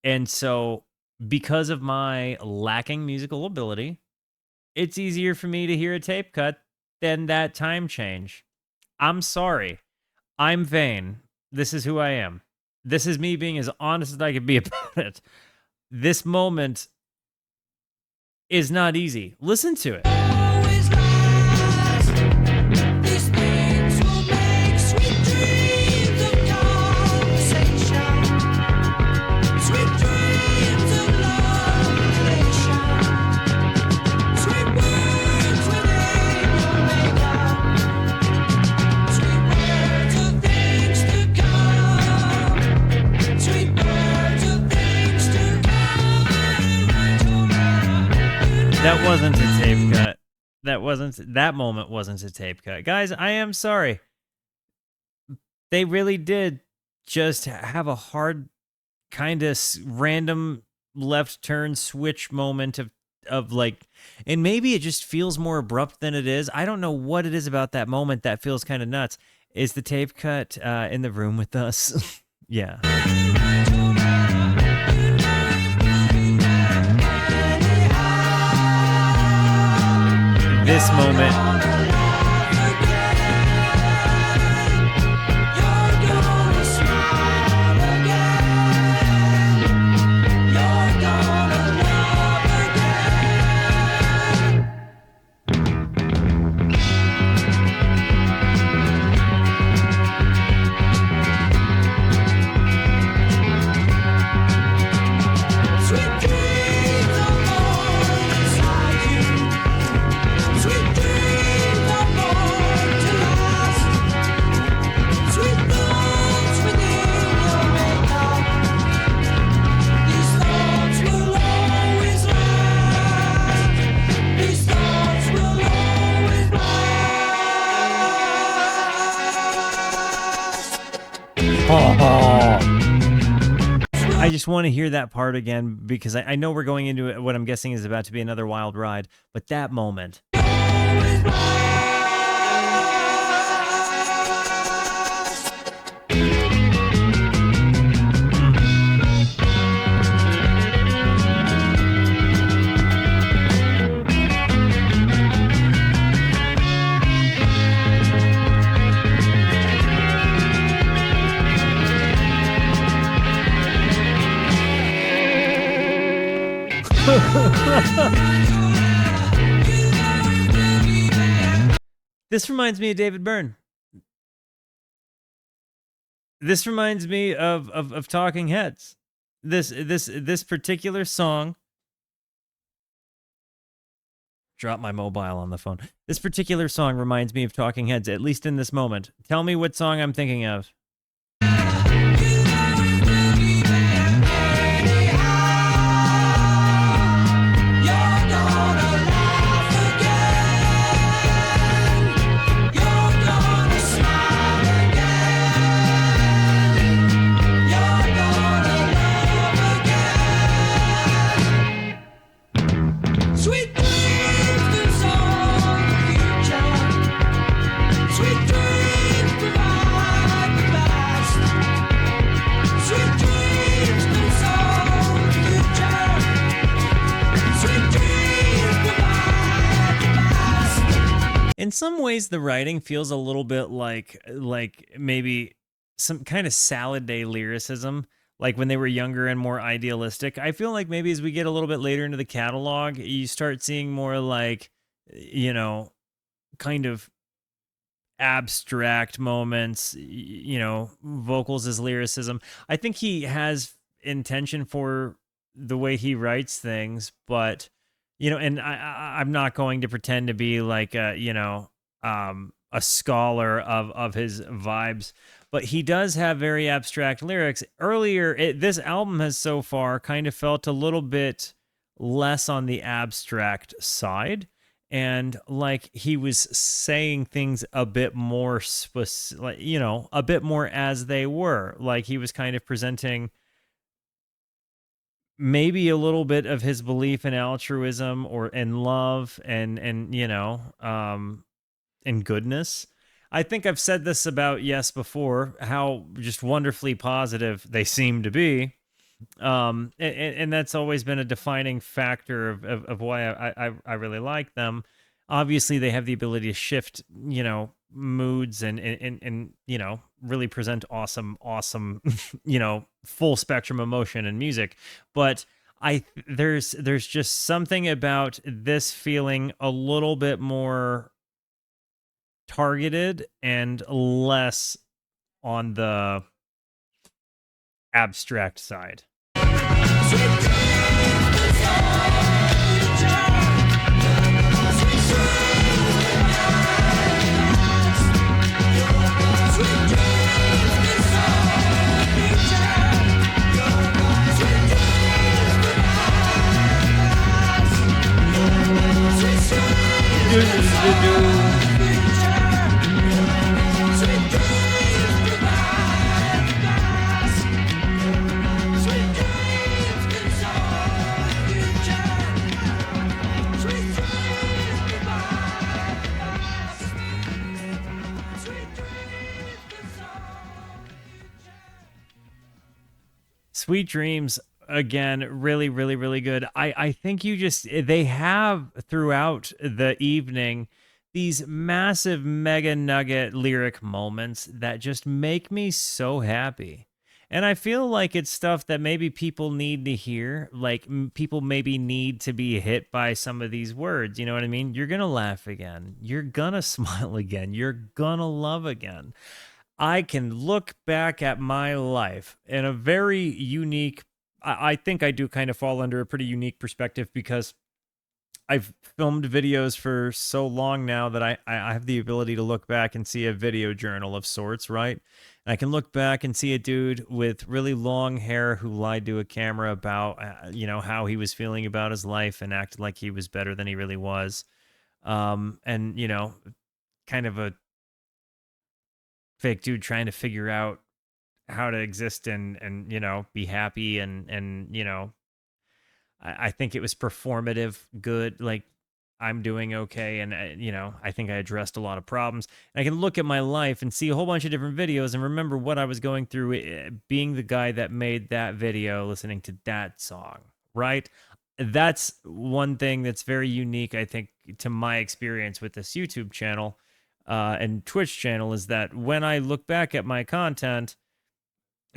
And so, because of my lacking musical ability, it's easier for me to hear a tape cut than that time change. I'm sorry. I'm vain. This is who I am. This is me being as honest as I could be about it. This moment is not easy. Listen to it. That wasn't a tape cut. That moment wasn't a tape cut. Guys, I am sorry. They really did just have a hard kind of random left turn switch moment of like, and maybe it just feels more abrupt than it is. I don't know what it is about that moment that feels kind of nuts. Is the tape cut in the room with us? Yeah. This moment. I just want to hear that part again because I know we're going into what I'm guessing is about to be another wild ride, but that moment. This reminds me of David Byrne. This reminds me of Talking Heads. This particular song. Drop my mobile on the phone. This particular song reminds me of Talking Heads, at least in this moment. Tell me what song I'm thinking of. In some ways, the writing feels a little bit like maybe some kind of salad day lyricism, like when they were younger and more idealistic. I feel like maybe as we get a little bit later into the catalog, you start seeing more like, you know, kind of abstract moments, vocals as lyricism. I think he has intention for the way he writes things, but and I'm not going to pretend to be like a scholar of his vibes, but he does have very abstract lyrics. Earlier, this album has so far kind of felt a little bit less on the abstract side, and like he was saying things a bit more specific, a bit more as they were. Like he was kind of presenting maybe a little bit of his belief in altruism or in love and goodness. I think I've said this about Yes before, how just wonderfully positive they seem to be. And that's always been a defining factor of why I really like them. Obviously, they have the ability to shift, moods and really present awesome, full spectrum emotion and music. But there's just something about this feeling a little bit more targeted and less on the abstract side. Sweet Dreams, again, really, really, really good. I think they have throughout the evening these massive mega nugget lyric moments that just make me so happy. And I feel like it's stuff that maybe people need to hear. Like people maybe need to be hit by some of these words. You know what I mean? You're going to laugh again. You're going to smile again. You're going to love again. I can look back at my life in a very unique, I think I do kind of fall under a pretty unique perspective because I've filmed videos for so long now that I have the ability to look back and see a video journal of sorts, right? And I can look back and see a dude with really long hair who lied to a camera about, how he was feeling about his life and acted like he was better than he really was. And, kind of a fake dude trying to figure out how to exist and be happy and I think it was performative good. Like I'm doing okay, and I think I addressed a lot of problems. And I can look at my life and see a whole bunch of different videos and remember what I was going through, being the guy that made that video, listening to that song. Right? That's one thing that's very unique, I think, to my experience with this YouTube channel and Twitch channel is that when I look back at my content,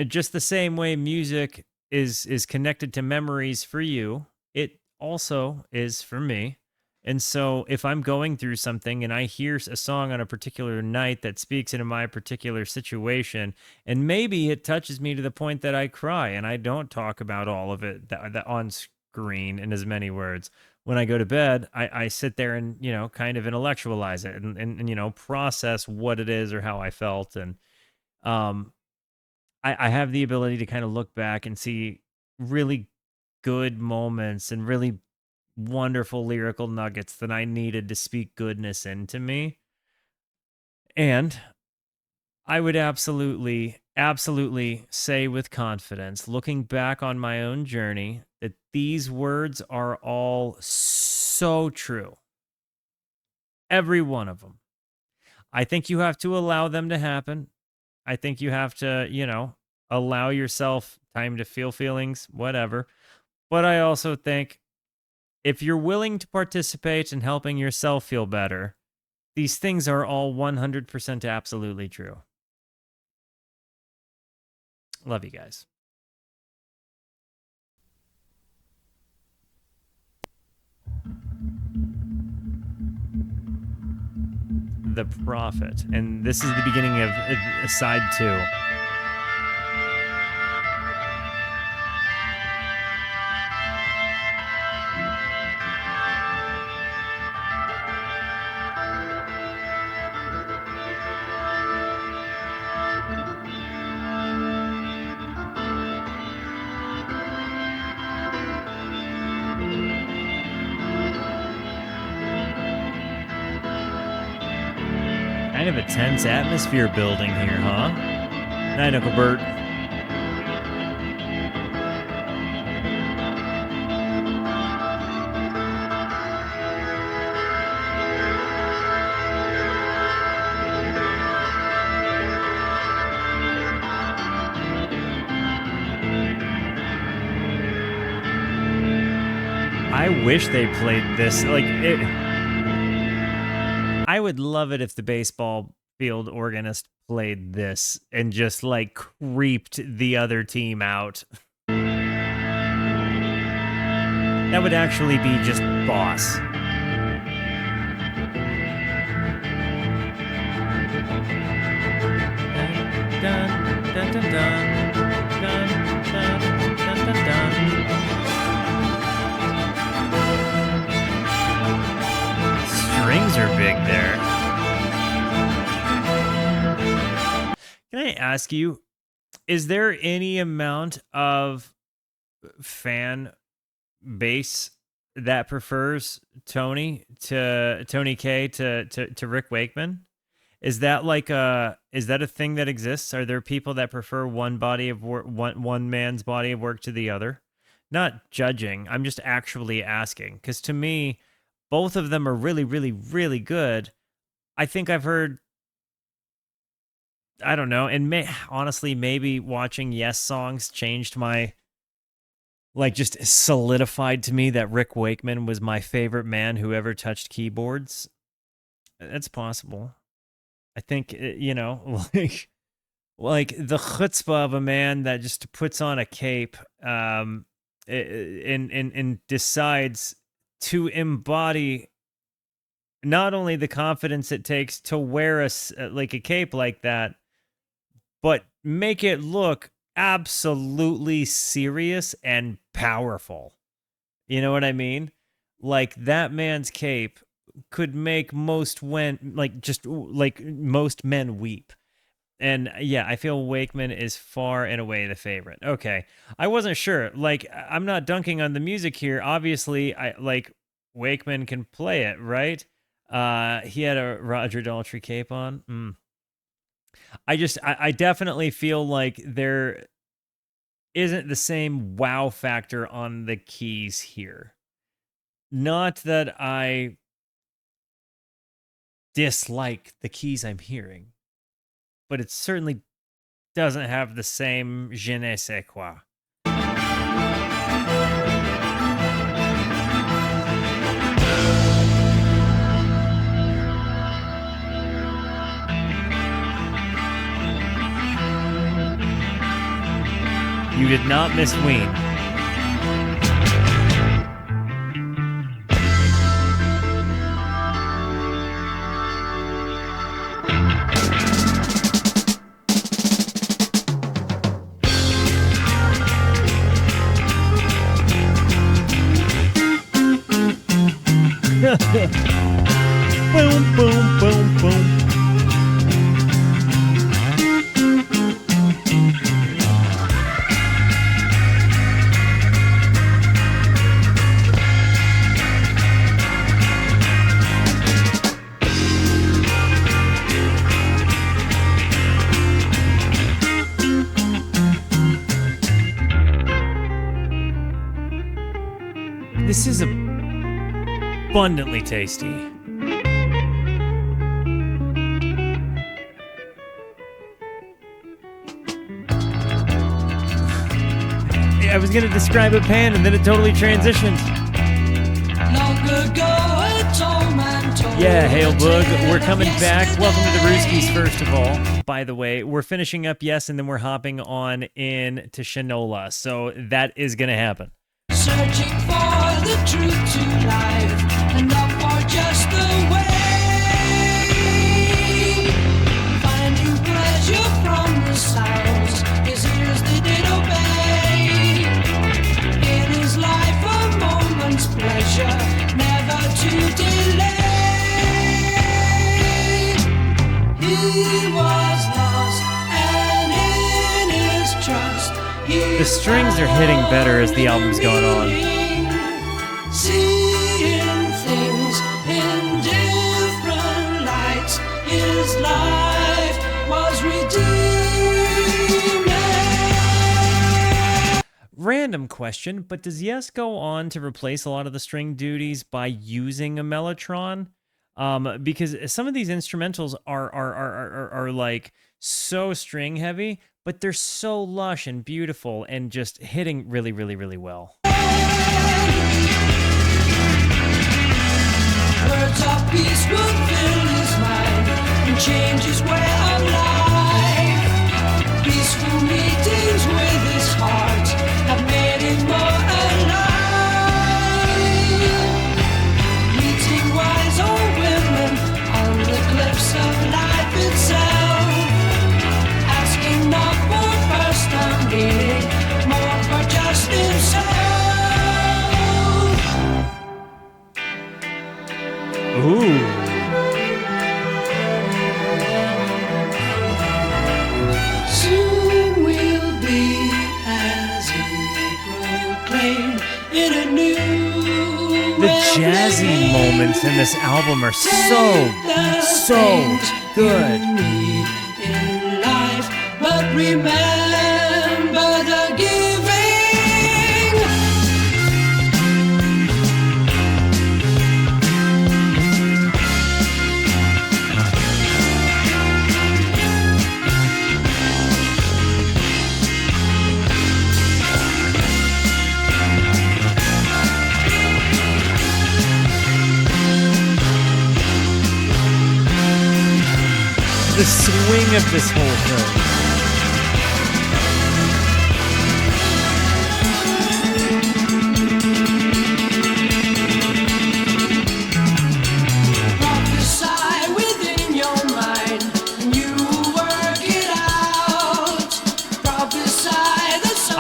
just the same way music is connected to memories for you, it also is for me. And so if I'm going through something and I hear a song on a particular night that speaks into my particular situation, and maybe it touches me to the point that I cry, and I don't talk about all of it that on screen in as many words. When I go to bed, I sit there and, kind of intellectualize it and process what it is or how I felt. And um, I have the ability to kind of look back and see really good moments and really wonderful lyrical nuggets that I needed to speak goodness into me. And I would absolutely, absolutely say with confidence, looking back on my own journey, that these words are all so true. Every one of them. I think you have to allow them to happen. I think you have to, allow yourself time to feel feelings, whatever. But I also think if you're willing to participate in helping yourself feel better, these things are all 100% absolutely true. Love you guys. The Prophet. And this is the beginning of side 2. Kind of a tense atmosphere building here, huh? Night, Uncle Bert. I wish they played this. Like it. I would love it if the baseball field organist played this and just like creeped the other team out. That would actually be just boss. Dun, dun, dun, dun, dun, dun, dun, dun, dun. Strings are big there. Can I ask you, is there any amount of fan base that prefers Tony K to Rick Wakeman? Is that a thing that exists? Are there people that prefer one body of work, one man's body of work to the other? Not judging. I'm just actually asking, because to me, both of them are really, really, really good. I think I've heard, I don't know, and honestly, maybe watching Yes songs changed my, just solidified to me that Rick Wakeman was my favorite man who ever touched keyboards. That's possible. I think, like the chutzpah of a man that just puts on a cape and decides to embody not only the confidence it takes to wear like a cape like that, but make it look absolutely serious and powerful. You know what I mean? Like that man's cape could make most men weep. And yeah, I feel Wakeman is far and away the favorite. Okay. I wasn't sure. Like, I'm not dunking on the music here. Obviously, Wakeman can play it, right? He had a Roger Daltrey cape on. I definitely feel like there isn't the same wow factor on the keys here. Not that I dislike the keys I'm hearing, but it certainly doesn't have the same je ne sais quoi. You did not miss Ween. Boom, boom, boom, boom. This is abundantly tasty. I was going to describe a pan and then it totally transitioned. Yeah, Hail Boog, we're coming back. Welcome to the Rooskies, first of all. By the way, we're finishing up Yes, and then we're hopping on in to Shinola. So that is going to happen. Searching for the truth to life, and not for just the way. Finding pleasure from the sounds, his ears they did obey. In his life a moment's pleasure, never to delay. He was lost, and in his trust the strings are hitting better as the album's going on. Seeing things in different lights, his life was redeemed. Random question, but does Yes go on to replace a lot of the string duties by using a mellotron? Because some of these instrumentals are like so string heavy, but they're so lush and beautiful and just hitting really, really, really well. Words of peace will fill his mind and change his way of life. Peaceful meetings with his heart have made him more alive. Meeting wise old women on the cliffs of life itself. Not for first-time meeting, more for just himself. Ooh. Soon we'll be, as he proclaimed, in a new The jazzy moments in this album are so good. But remember the giving. The swing of this whole thing.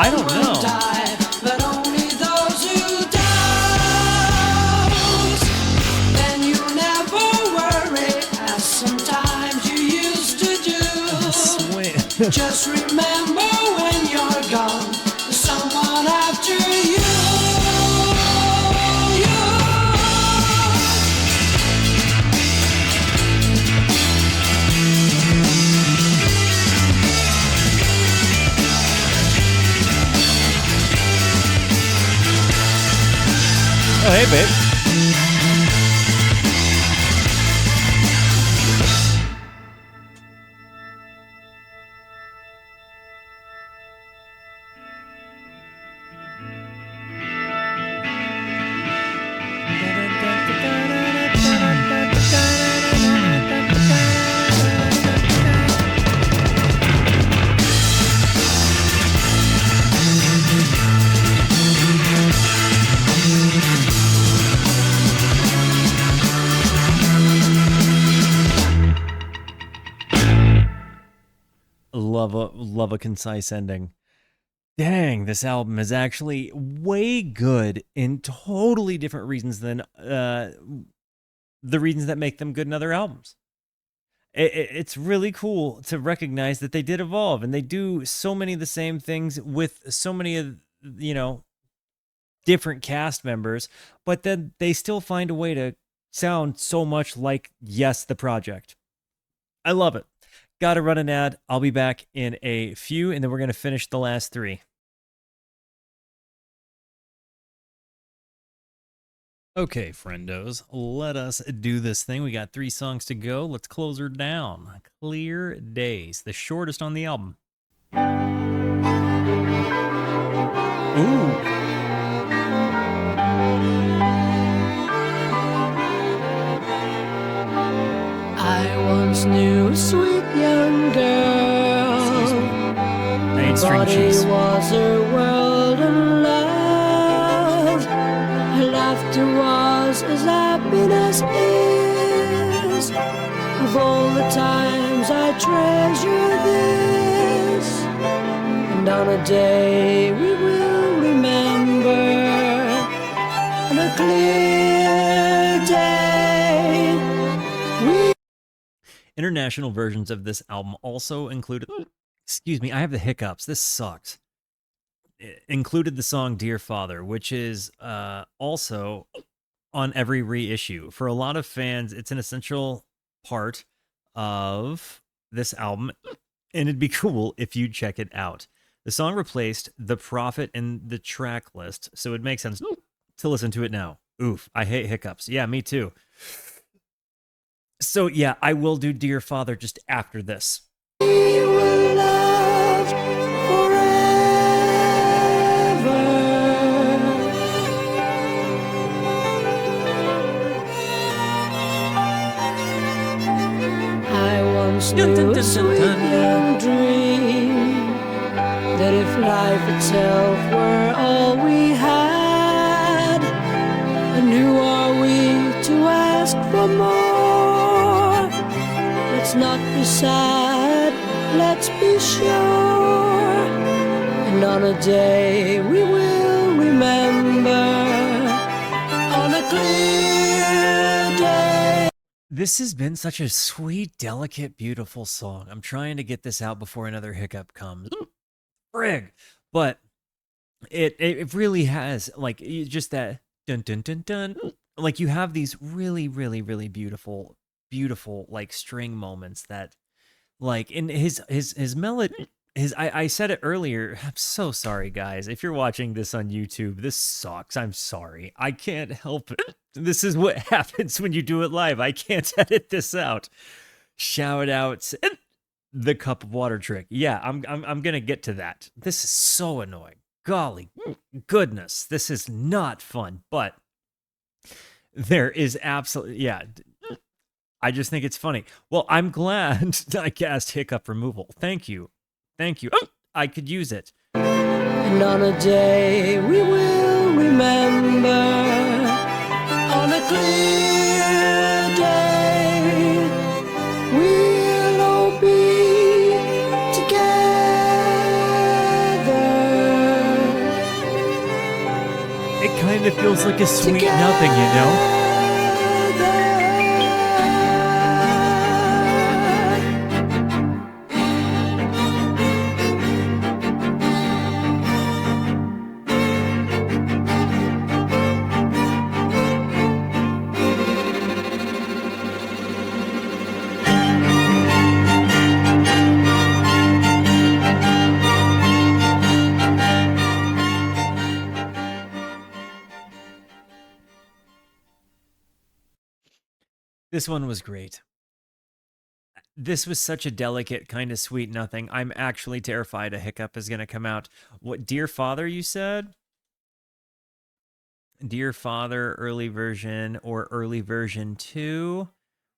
I don't know. But only those who doubt. Then you never worry, as sometimes you used to do. Just remember when you're gone, there's someone after you. babe. Love a concise ending. Dang, this album is actually way good in totally different reasons than the reasons that make them good in other albums. It's really cool to recognize that they did evolve and they do so many of the same things with so many of, different cast members, but then they still find a way to sound so much like Yes, the Project. I love it. Gotta run an ad. I'll be back in a few, and then we're going to finish the last three. Okay, friendos, let us do this thing. We got 3 songs to go. Let's close her down. Clear Days, the shortest on the album. Ooh. I once knew a sweet young girl. I ate string Body cheese. was her world and love. Her laughter was as happiness is. Of all the times I treasure this, and on a day we will remember, on a clear day. International versions of this album also included, excuse me, I have the hiccups. This sucks. It included the song Dear Father, which is also on every reissue. For a lot of fans, it's an essential part of this album, and it'd be cool if you'd check it out. The song replaced The Prophet in the track list, so it makes sense to listen to it now. Oof, I hate hiccups. Yeah, me too. So yeah, I will do Dear Father just after this. We were loved forever. I once knew a sweet young dream that if life itself were all we had, and who are we to ask for more? Let's not be sad, let's be sure, and on a day we will remember, on a clear day. This has been such a sweet, delicate, beautiful song. I'm trying to get this out before another hiccup comes. Frig! But it really has, like, just that dun dun dun dun. Like, you have these really, really, really beautiful, like, string moments that, like, in his melody, I said it earlier. I'm so sorry, guys. If you're watching this on YouTube, this sucks. I'm sorry. I can't help it. This is what happens when you do it live. I can't edit this out. Shout outs. The cup of water trick. Yeah, I'm gonna get to that. This is so annoying. Golly goodness, this is not fun. But there is absolutely, yeah. I just think it's funny. Well, I'm glad I cast hiccup removal. Thank you. I could use it. And on a day we will remember, on a clear day, we'll all be together. It kind of feels like a sweet nothing, you know? This one was great. This was such a delicate, kind of sweet nothing. I'm actually terrified a hiccup is going to come out. What, Dear Father, you said? Dear Father, early version or early version 2?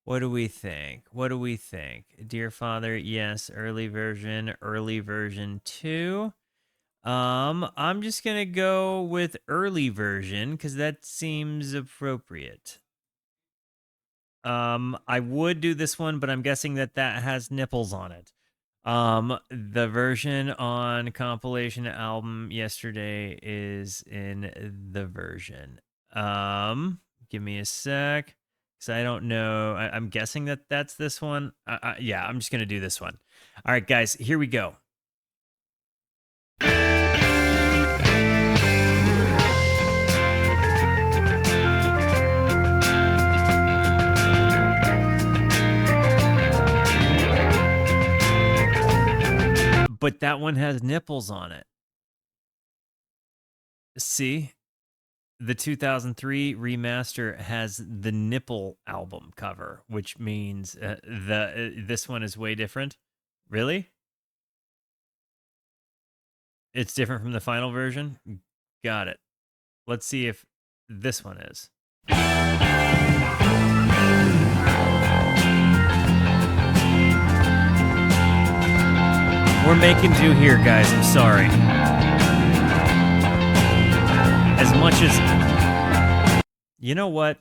What do we think? What do we think? Dear Father, yes, early version 2. I'm just going to go with early version because that seems appropriate. I would do this one, but I'm guessing that has nipples on it. The version on compilation album yesterday is in the version. Give me a sec, because I don't know. I'm guessing that that's this one. Yeah, I'm just gonna do this one. All right, guys, here we go. But that one has nipples on it. See? The 2003 remaster has the nipple album cover, which means this one is way different. Really? It's different from the final version? Got it. Let's see if this one is. We're making do here, guys. I'm sorry. As much as... You know what?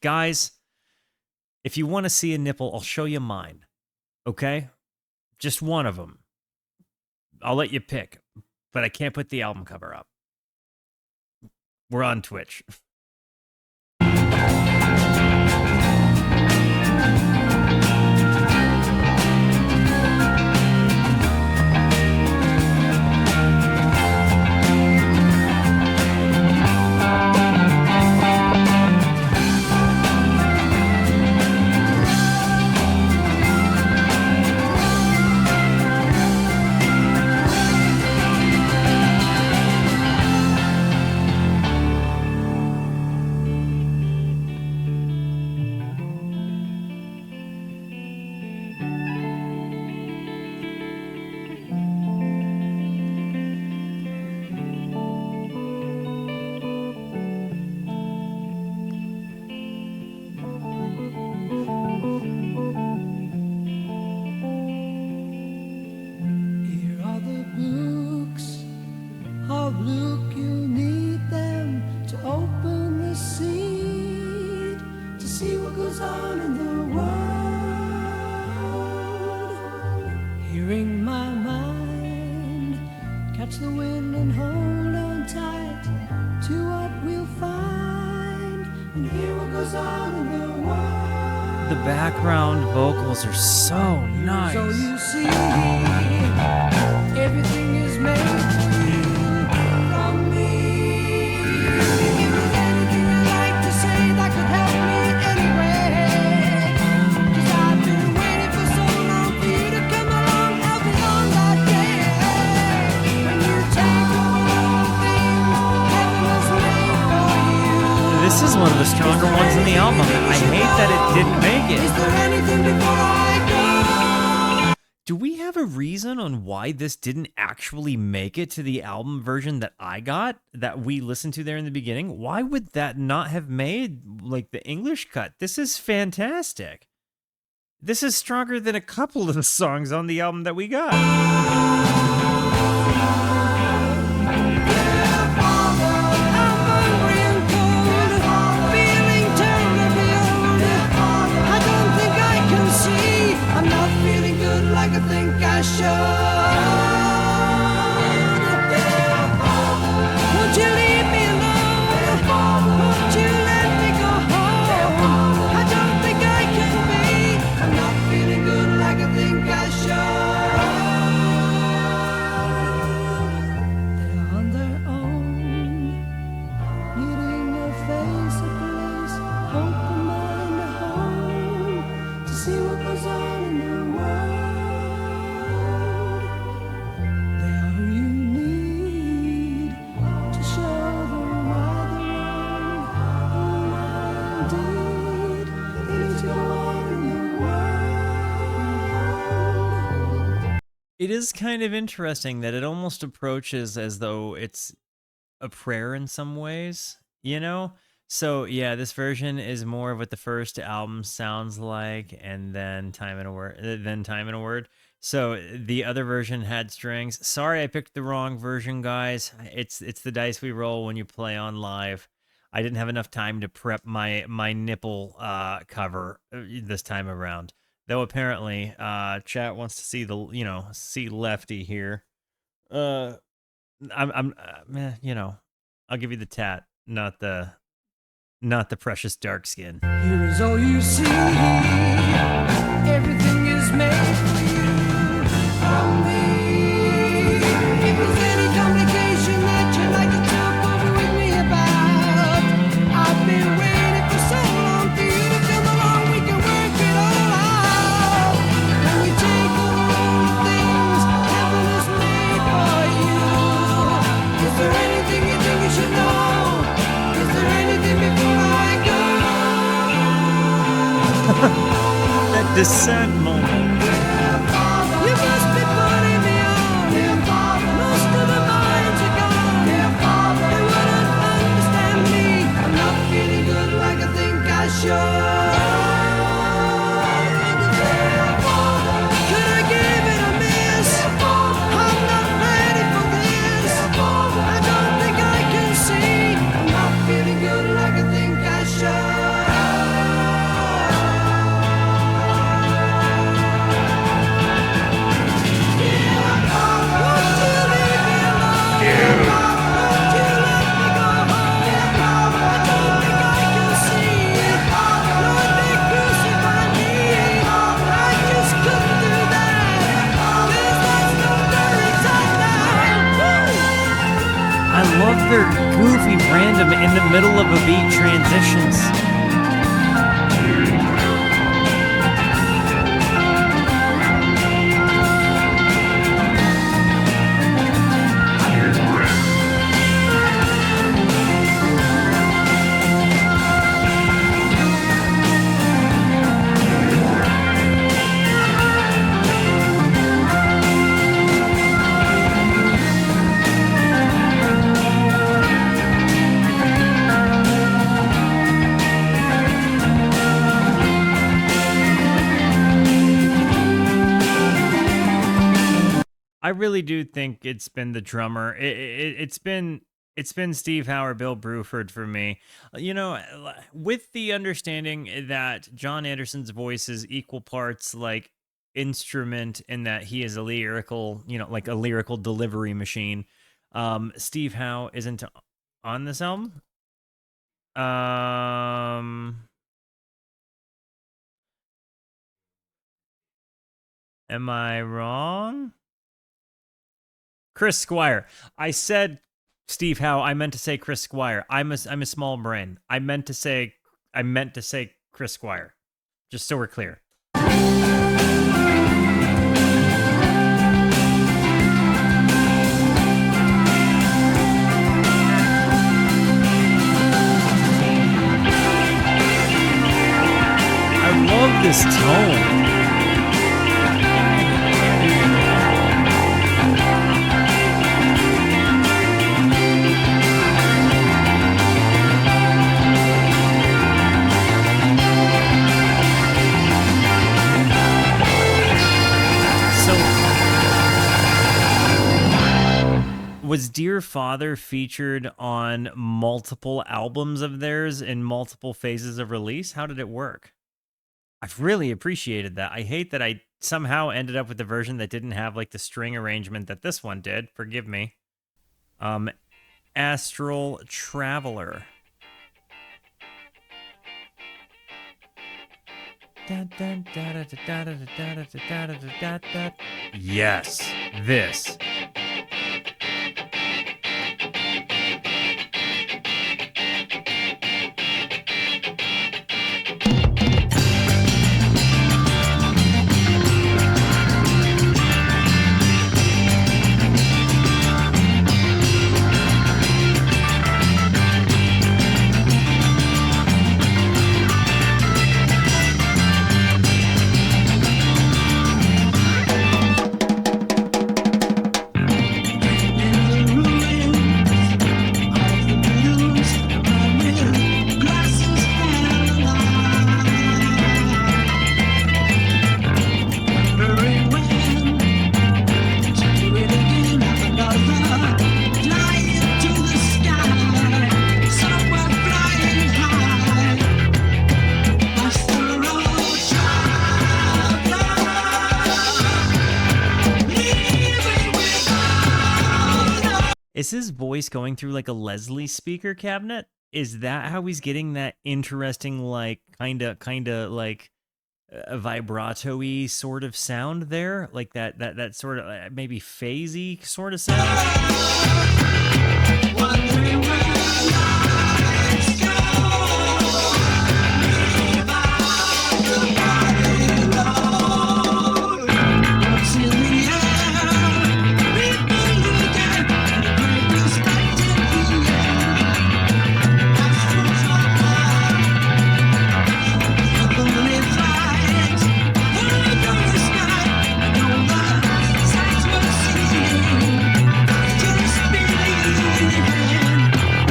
Guys, if you want to see a nipple, I'll show you mine. Okay? Just one of them. I'll let you pick. But I can't put the album cover up. We're on Twitch. The background vocals are so nice. So you see, everything is made for you from me. If there's anything I'd like to say that could help me anyway, 'cause I've been waiting for so long for you to come along, help me on that day when you take all the things heaven has made for you. This is one of the stronger ones in the album. I hate that it didn't make it. Is there anything before I go? Do we have a reason on why this didn't actually make it to the album version that I got, that we listened to there in the beginning? Why would that not have made like the English cut? This is fantastic. This is stronger than a couple of the songs on the album that we got. Like I think I should. Won't you leave me alone? Won't you let me go home? I don't think I can be. I'm not feeling good like I think I should. They're on their own, needing a face, a place, hope, a mind, a home, to see what goes on in the world. To It is kind of interesting that it almost approaches as though it's a prayer in some ways, you know? So yeah, this version is more of what the first album sounds like, and then Time in a Word, then Time in a Word. So the other version had strings. Sorry, I picked the wrong version, guys. It's the dice we roll when you play on live. I didn't have enough time to prep my nipple cover this time around. Though apparently, chat wants to see see Lefty here. Uh, I'll give you the tat, not the precious dark skin. Here is all you see. Everything is made for you from me. If there's any complication that you'd like to talk over with me about, I've been waiting for so long for you to come along. We can work it all out. Can we take all the wrong things heaven has made for you? Is there anything you think you should know? Is there anything before I go? That descent moment. You must be putting me on. Most of the minds are gone. They wouldn't understand me. I'm not feeling good like I think I should. Could I give it a miss? I'm not ready for this. I don't think I can see. I'm not feeling good like I think I should. I love their goofy random in the middle of a beat transitions. I really do think it's been the drummer. It's been Steve Howe or Bill Bruford for me. With the understanding that John Anderson's voice is equal parts like instrument in that he is a lyrical, like a lyrical delivery machine. Steve Howe isn't on this album. Am I wrong? Chris Squire. I said Steve Howe. I meant to say Chris Squire. I'm a small brain. I meant to say Chris Squire. Just so we're clear. I love this tone. Was Dear Father featured on multiple albums of theirs in multiple phases of release? How did it work? I've really appreciated that. I hate that I somehow ended up with the version that didn't have like the string arrangement that this one did. Forgive me. Astral Traveller. Yes, this. Is his voice going through like a Leslie speaker cabinet? Is that how he's getting that interesting, like kind of like vibrato-y sort of sound there, like that sort of maybe phasey sort of sound?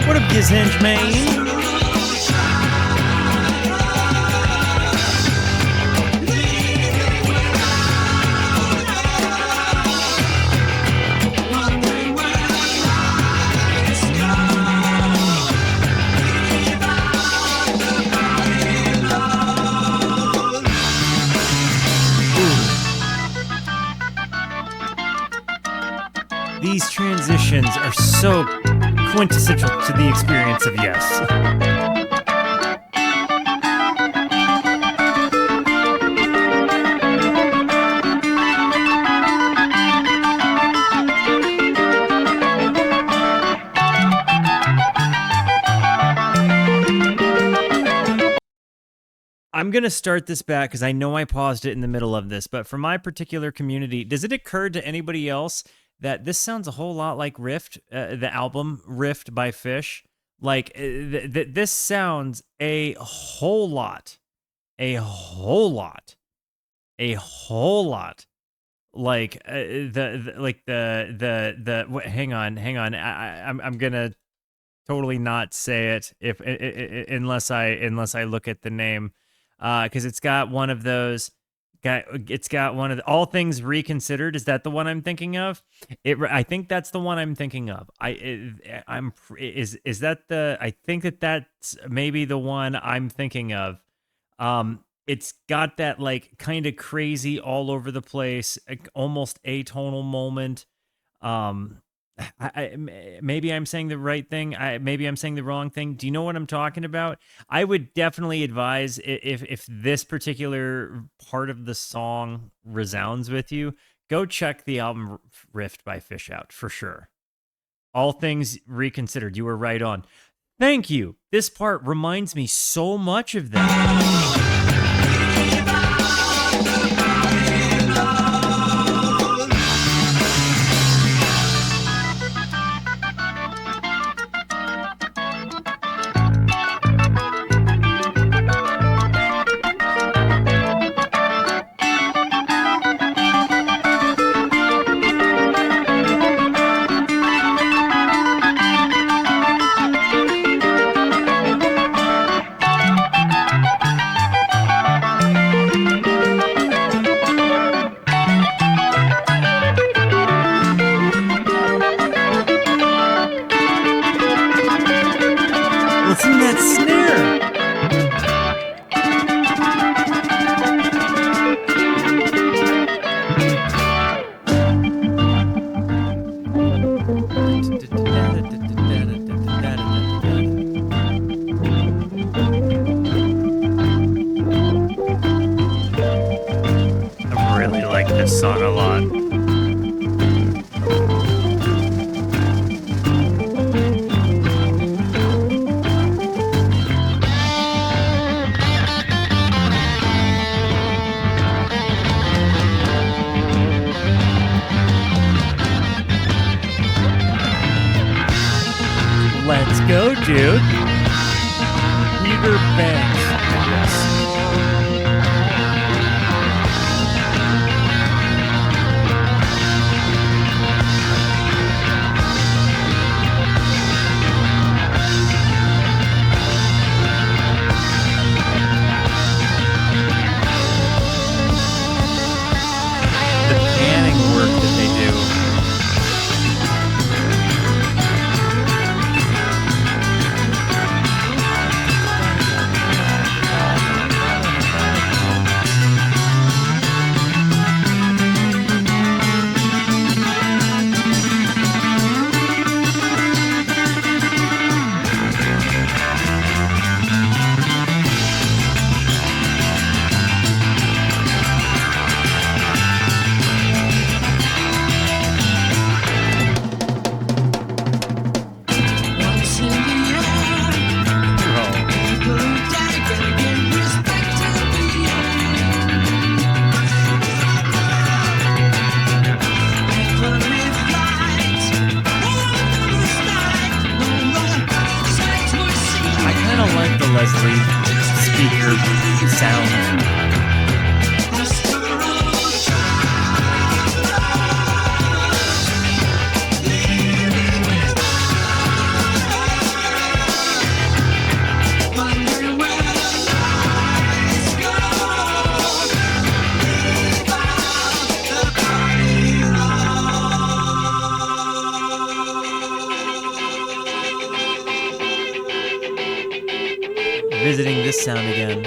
What up, Gizhenge, man? These transitions are so quintessential to the experience of Yes. I'm going to start this back because I know I paused it in the middle of this, but for my particular community, does it occur to anybody else that this sounds a whole lot like Rift, the album Rift by Fish? Like, this sounds a whole lot like hang on, I'm gonna totally not say it if unless I look at the name, because it's got one of those. It's got one of the All Things Reconsidered. Is that the one I'm thinking of? I think that's the one I'm thinking of. Is that the? I think that's maybe the one I'm thinking of. It's got that like kind of crazy all over the place, almost atonal moment. Maybe I'm saying the right thing. Maybe I'm saying the wrong thing. Do you know what I'm talking about? I would definitely advise, if this particular part of the song resounds with you, go check the album Rift by Fish out for sure. All Things Reconsidered. You were right on. Thank you. This part reminds me so much of that. Listen to that snare. I really like this song a lot. Let's go, dude. Peter Banks, I guess. The panning work that they do. sound again.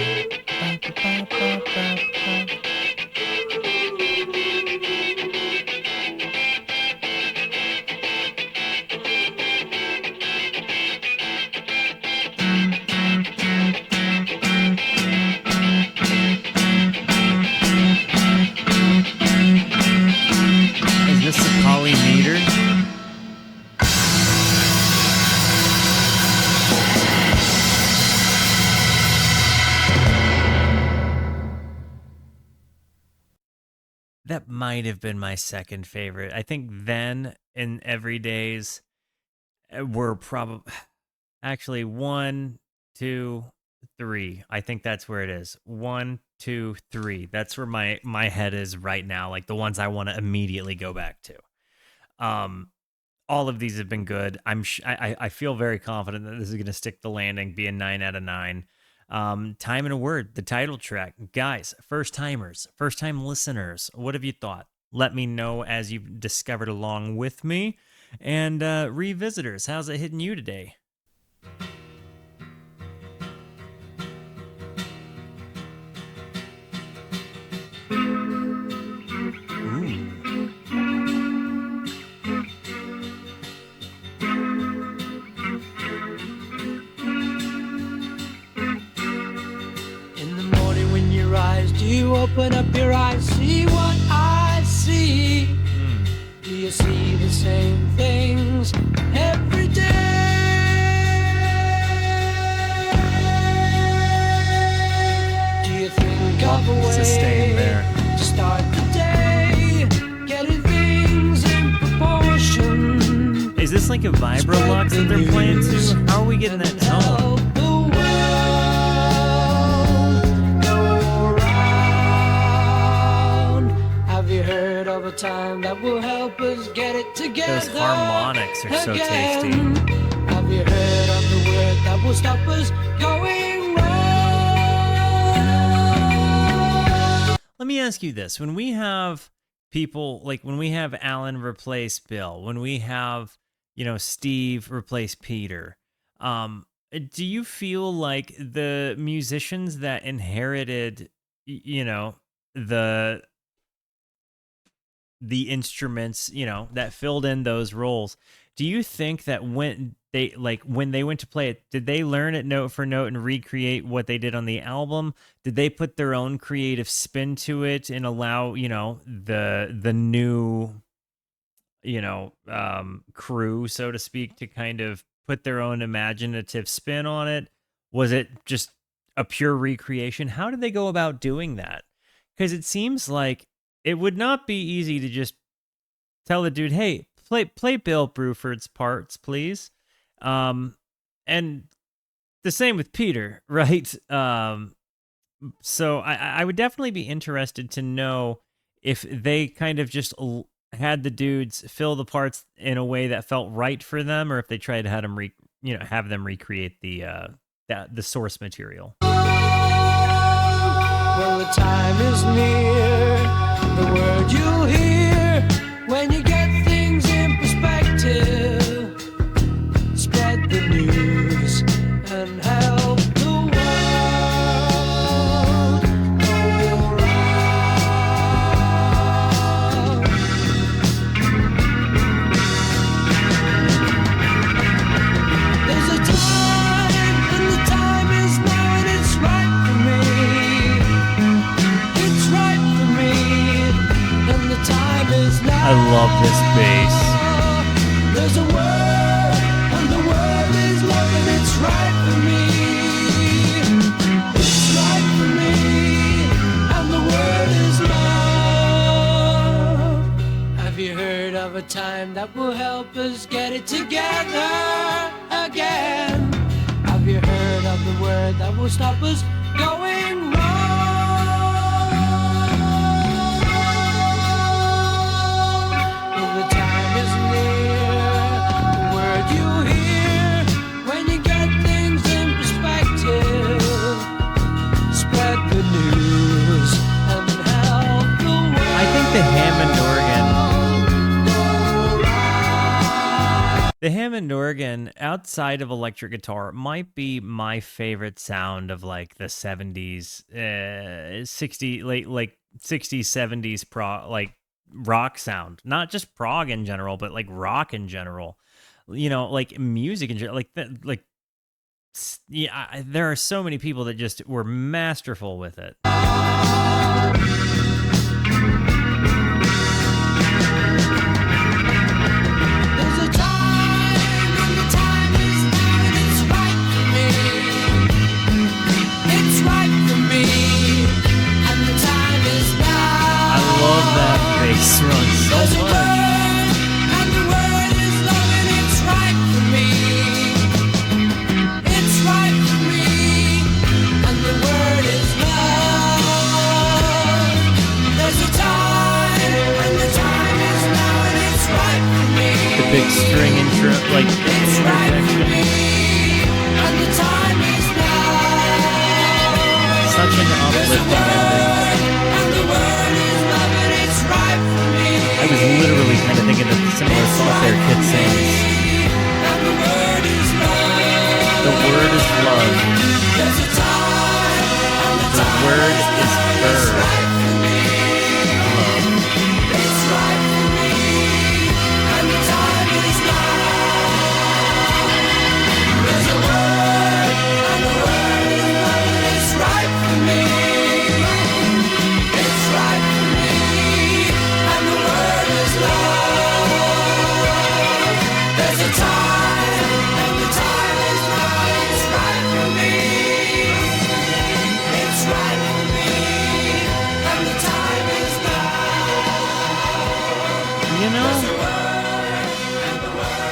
Is this a polymeter? That might have been my second favorite. I think then in Everydays were probably actually 1, 2, 3. I think that's where it is. 1, 2, 3. That's where my head is right now. Like the ones I want to immediately go back to. All of these have been good. I feel very confident that this is going to stick the landing, be a 9 out of 9. Time and a Word, the title track. Guys, first timers, first time listeners, what have you thought? Let me know as you've discovered along with me. And revisitors, how's it hitting you today? You open up your eyes, see what I see. Do you see the same things every day? Do you think of a way Sustain there. to start the day, getting things in proportion? Is this like a Vibrolux that they're playing to? How are we getting that tone? Of a time that will help us get it together. Those harmonics are so tasty. Have you heard of the word that will stop us going wrong? Let me ask you this. When we have people, like when we have Alan replace Bill, when we have, Steve replace Peter, do you feel like the musicians that inherited, the instruments, that filled in those roles, do you think that when they went to play it, did they learn it note for note and recreate what they did on the album? Did they put their own creative spin to it and allow, the new, crew, so to speak, to kind of put their own imaginative spin on it? Was it just a pure recreation? How did they go about doing that? Because it seems like it would not be easy to just tell the dude, "Hey, play Bill Bruford's parts, please." And the same with Peter, right? So I would definitely be interested to know if they kind of just had the dudes fill the parts in a way that felt right for them, or if they tried to have them have them recreate the source material. Well, the time is near. The word you'll hear when you get things in perspective. Spread the news and help the world go round. There's a time, and the time is now, and it's right for me. It's right for me. And the time is now. I love this bass. There's a word, and the word is love, and it's right for me. It's right for me, and the word is love. Have you heard of a time that will help us get it together again? Have you heard of the word that will stop us going wrong? The Hammond organ The Hammond organ, outside of electric guitar, might be my favorite sound of like the 70s, 60, late, like 60s, 70s like rock sound. Not just prog in general, but like rock in general. Like music in general, like that, like, yeah, there are so many people that just were masterful with it. Love that bass run so much. And the world is love and it's right for me. It's right for me. And the word is love. There's a time and the time is now and it's right for me. The big string intro, like it's right for me. And the time is now. Such an uplifting ending. I was literally kind of thinking of similar stuff there, Kid sings. The word is love. The word is bird.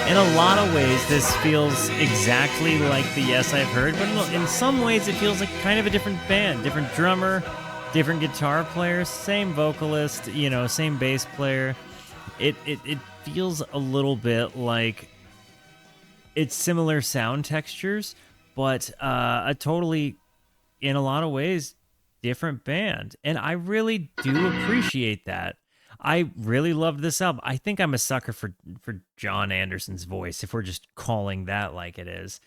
In a lot of ways, this feels exactly like the Yes I've Heard, but in some ways it feels like kind of a different band, different drummer, different guitar player, same vocalist, same bass player. It feels a little bit like it's similar sound textures, but a totally, in a lot of ways, different band. And I really do appreciate that. I really loved this album. I think I'm a sucker for John Anderson's voice, if we're just calling that like it is.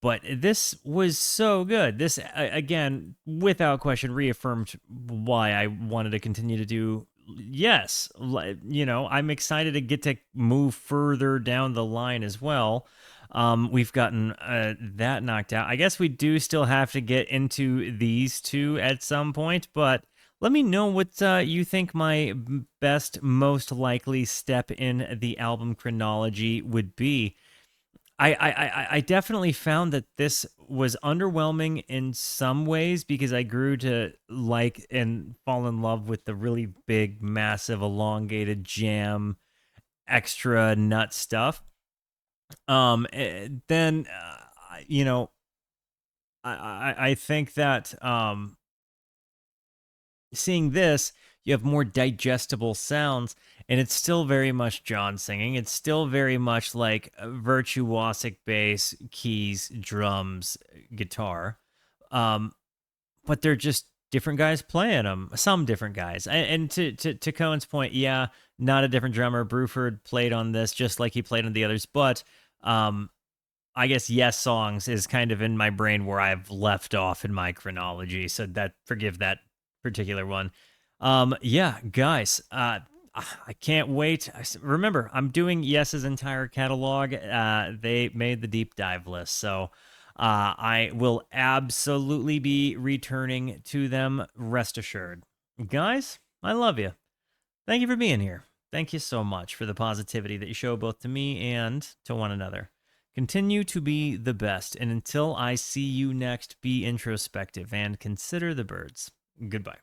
But this was so good. This, again, without question, reaffirmed why I wanted to continue to do. Yes, I'm excited to get to move further down the line as well. We've gotten that knocked out. I guess we do still have to get into these two at some point, but let me know what you think my best, most likely step in the album chronology would be. I definitely found that this was underwhelming in some ways because I grew to like and fall in love with the really big, massive, elongated jam, extra nut stuff. Then I think that seeing this, you have more digestible sounds, and it's still very much John singing. It's still very much like virtuosic bass, keys, drums, guitar. But they're just different guys playing them. Some different guys. And to Cohen's point, yeah, not a different drummer. Bruford played on this just like he played on the others, but I guess Yes Songs is kind of in my brain where I've left off in my chronology, so that forgive that particular one. Yeah, guys, I can't wait. Remember, I'm doing Yes's entire catalog. They made the deep dive list, so I will absolutely be returning to them, rest assured. Guys, I love you. Thank you for being here. Thank you so much for the positivity that you show both to me and to one another. Continue to be the best, and until I see you next, be introspective and consider the birds. Goodbye.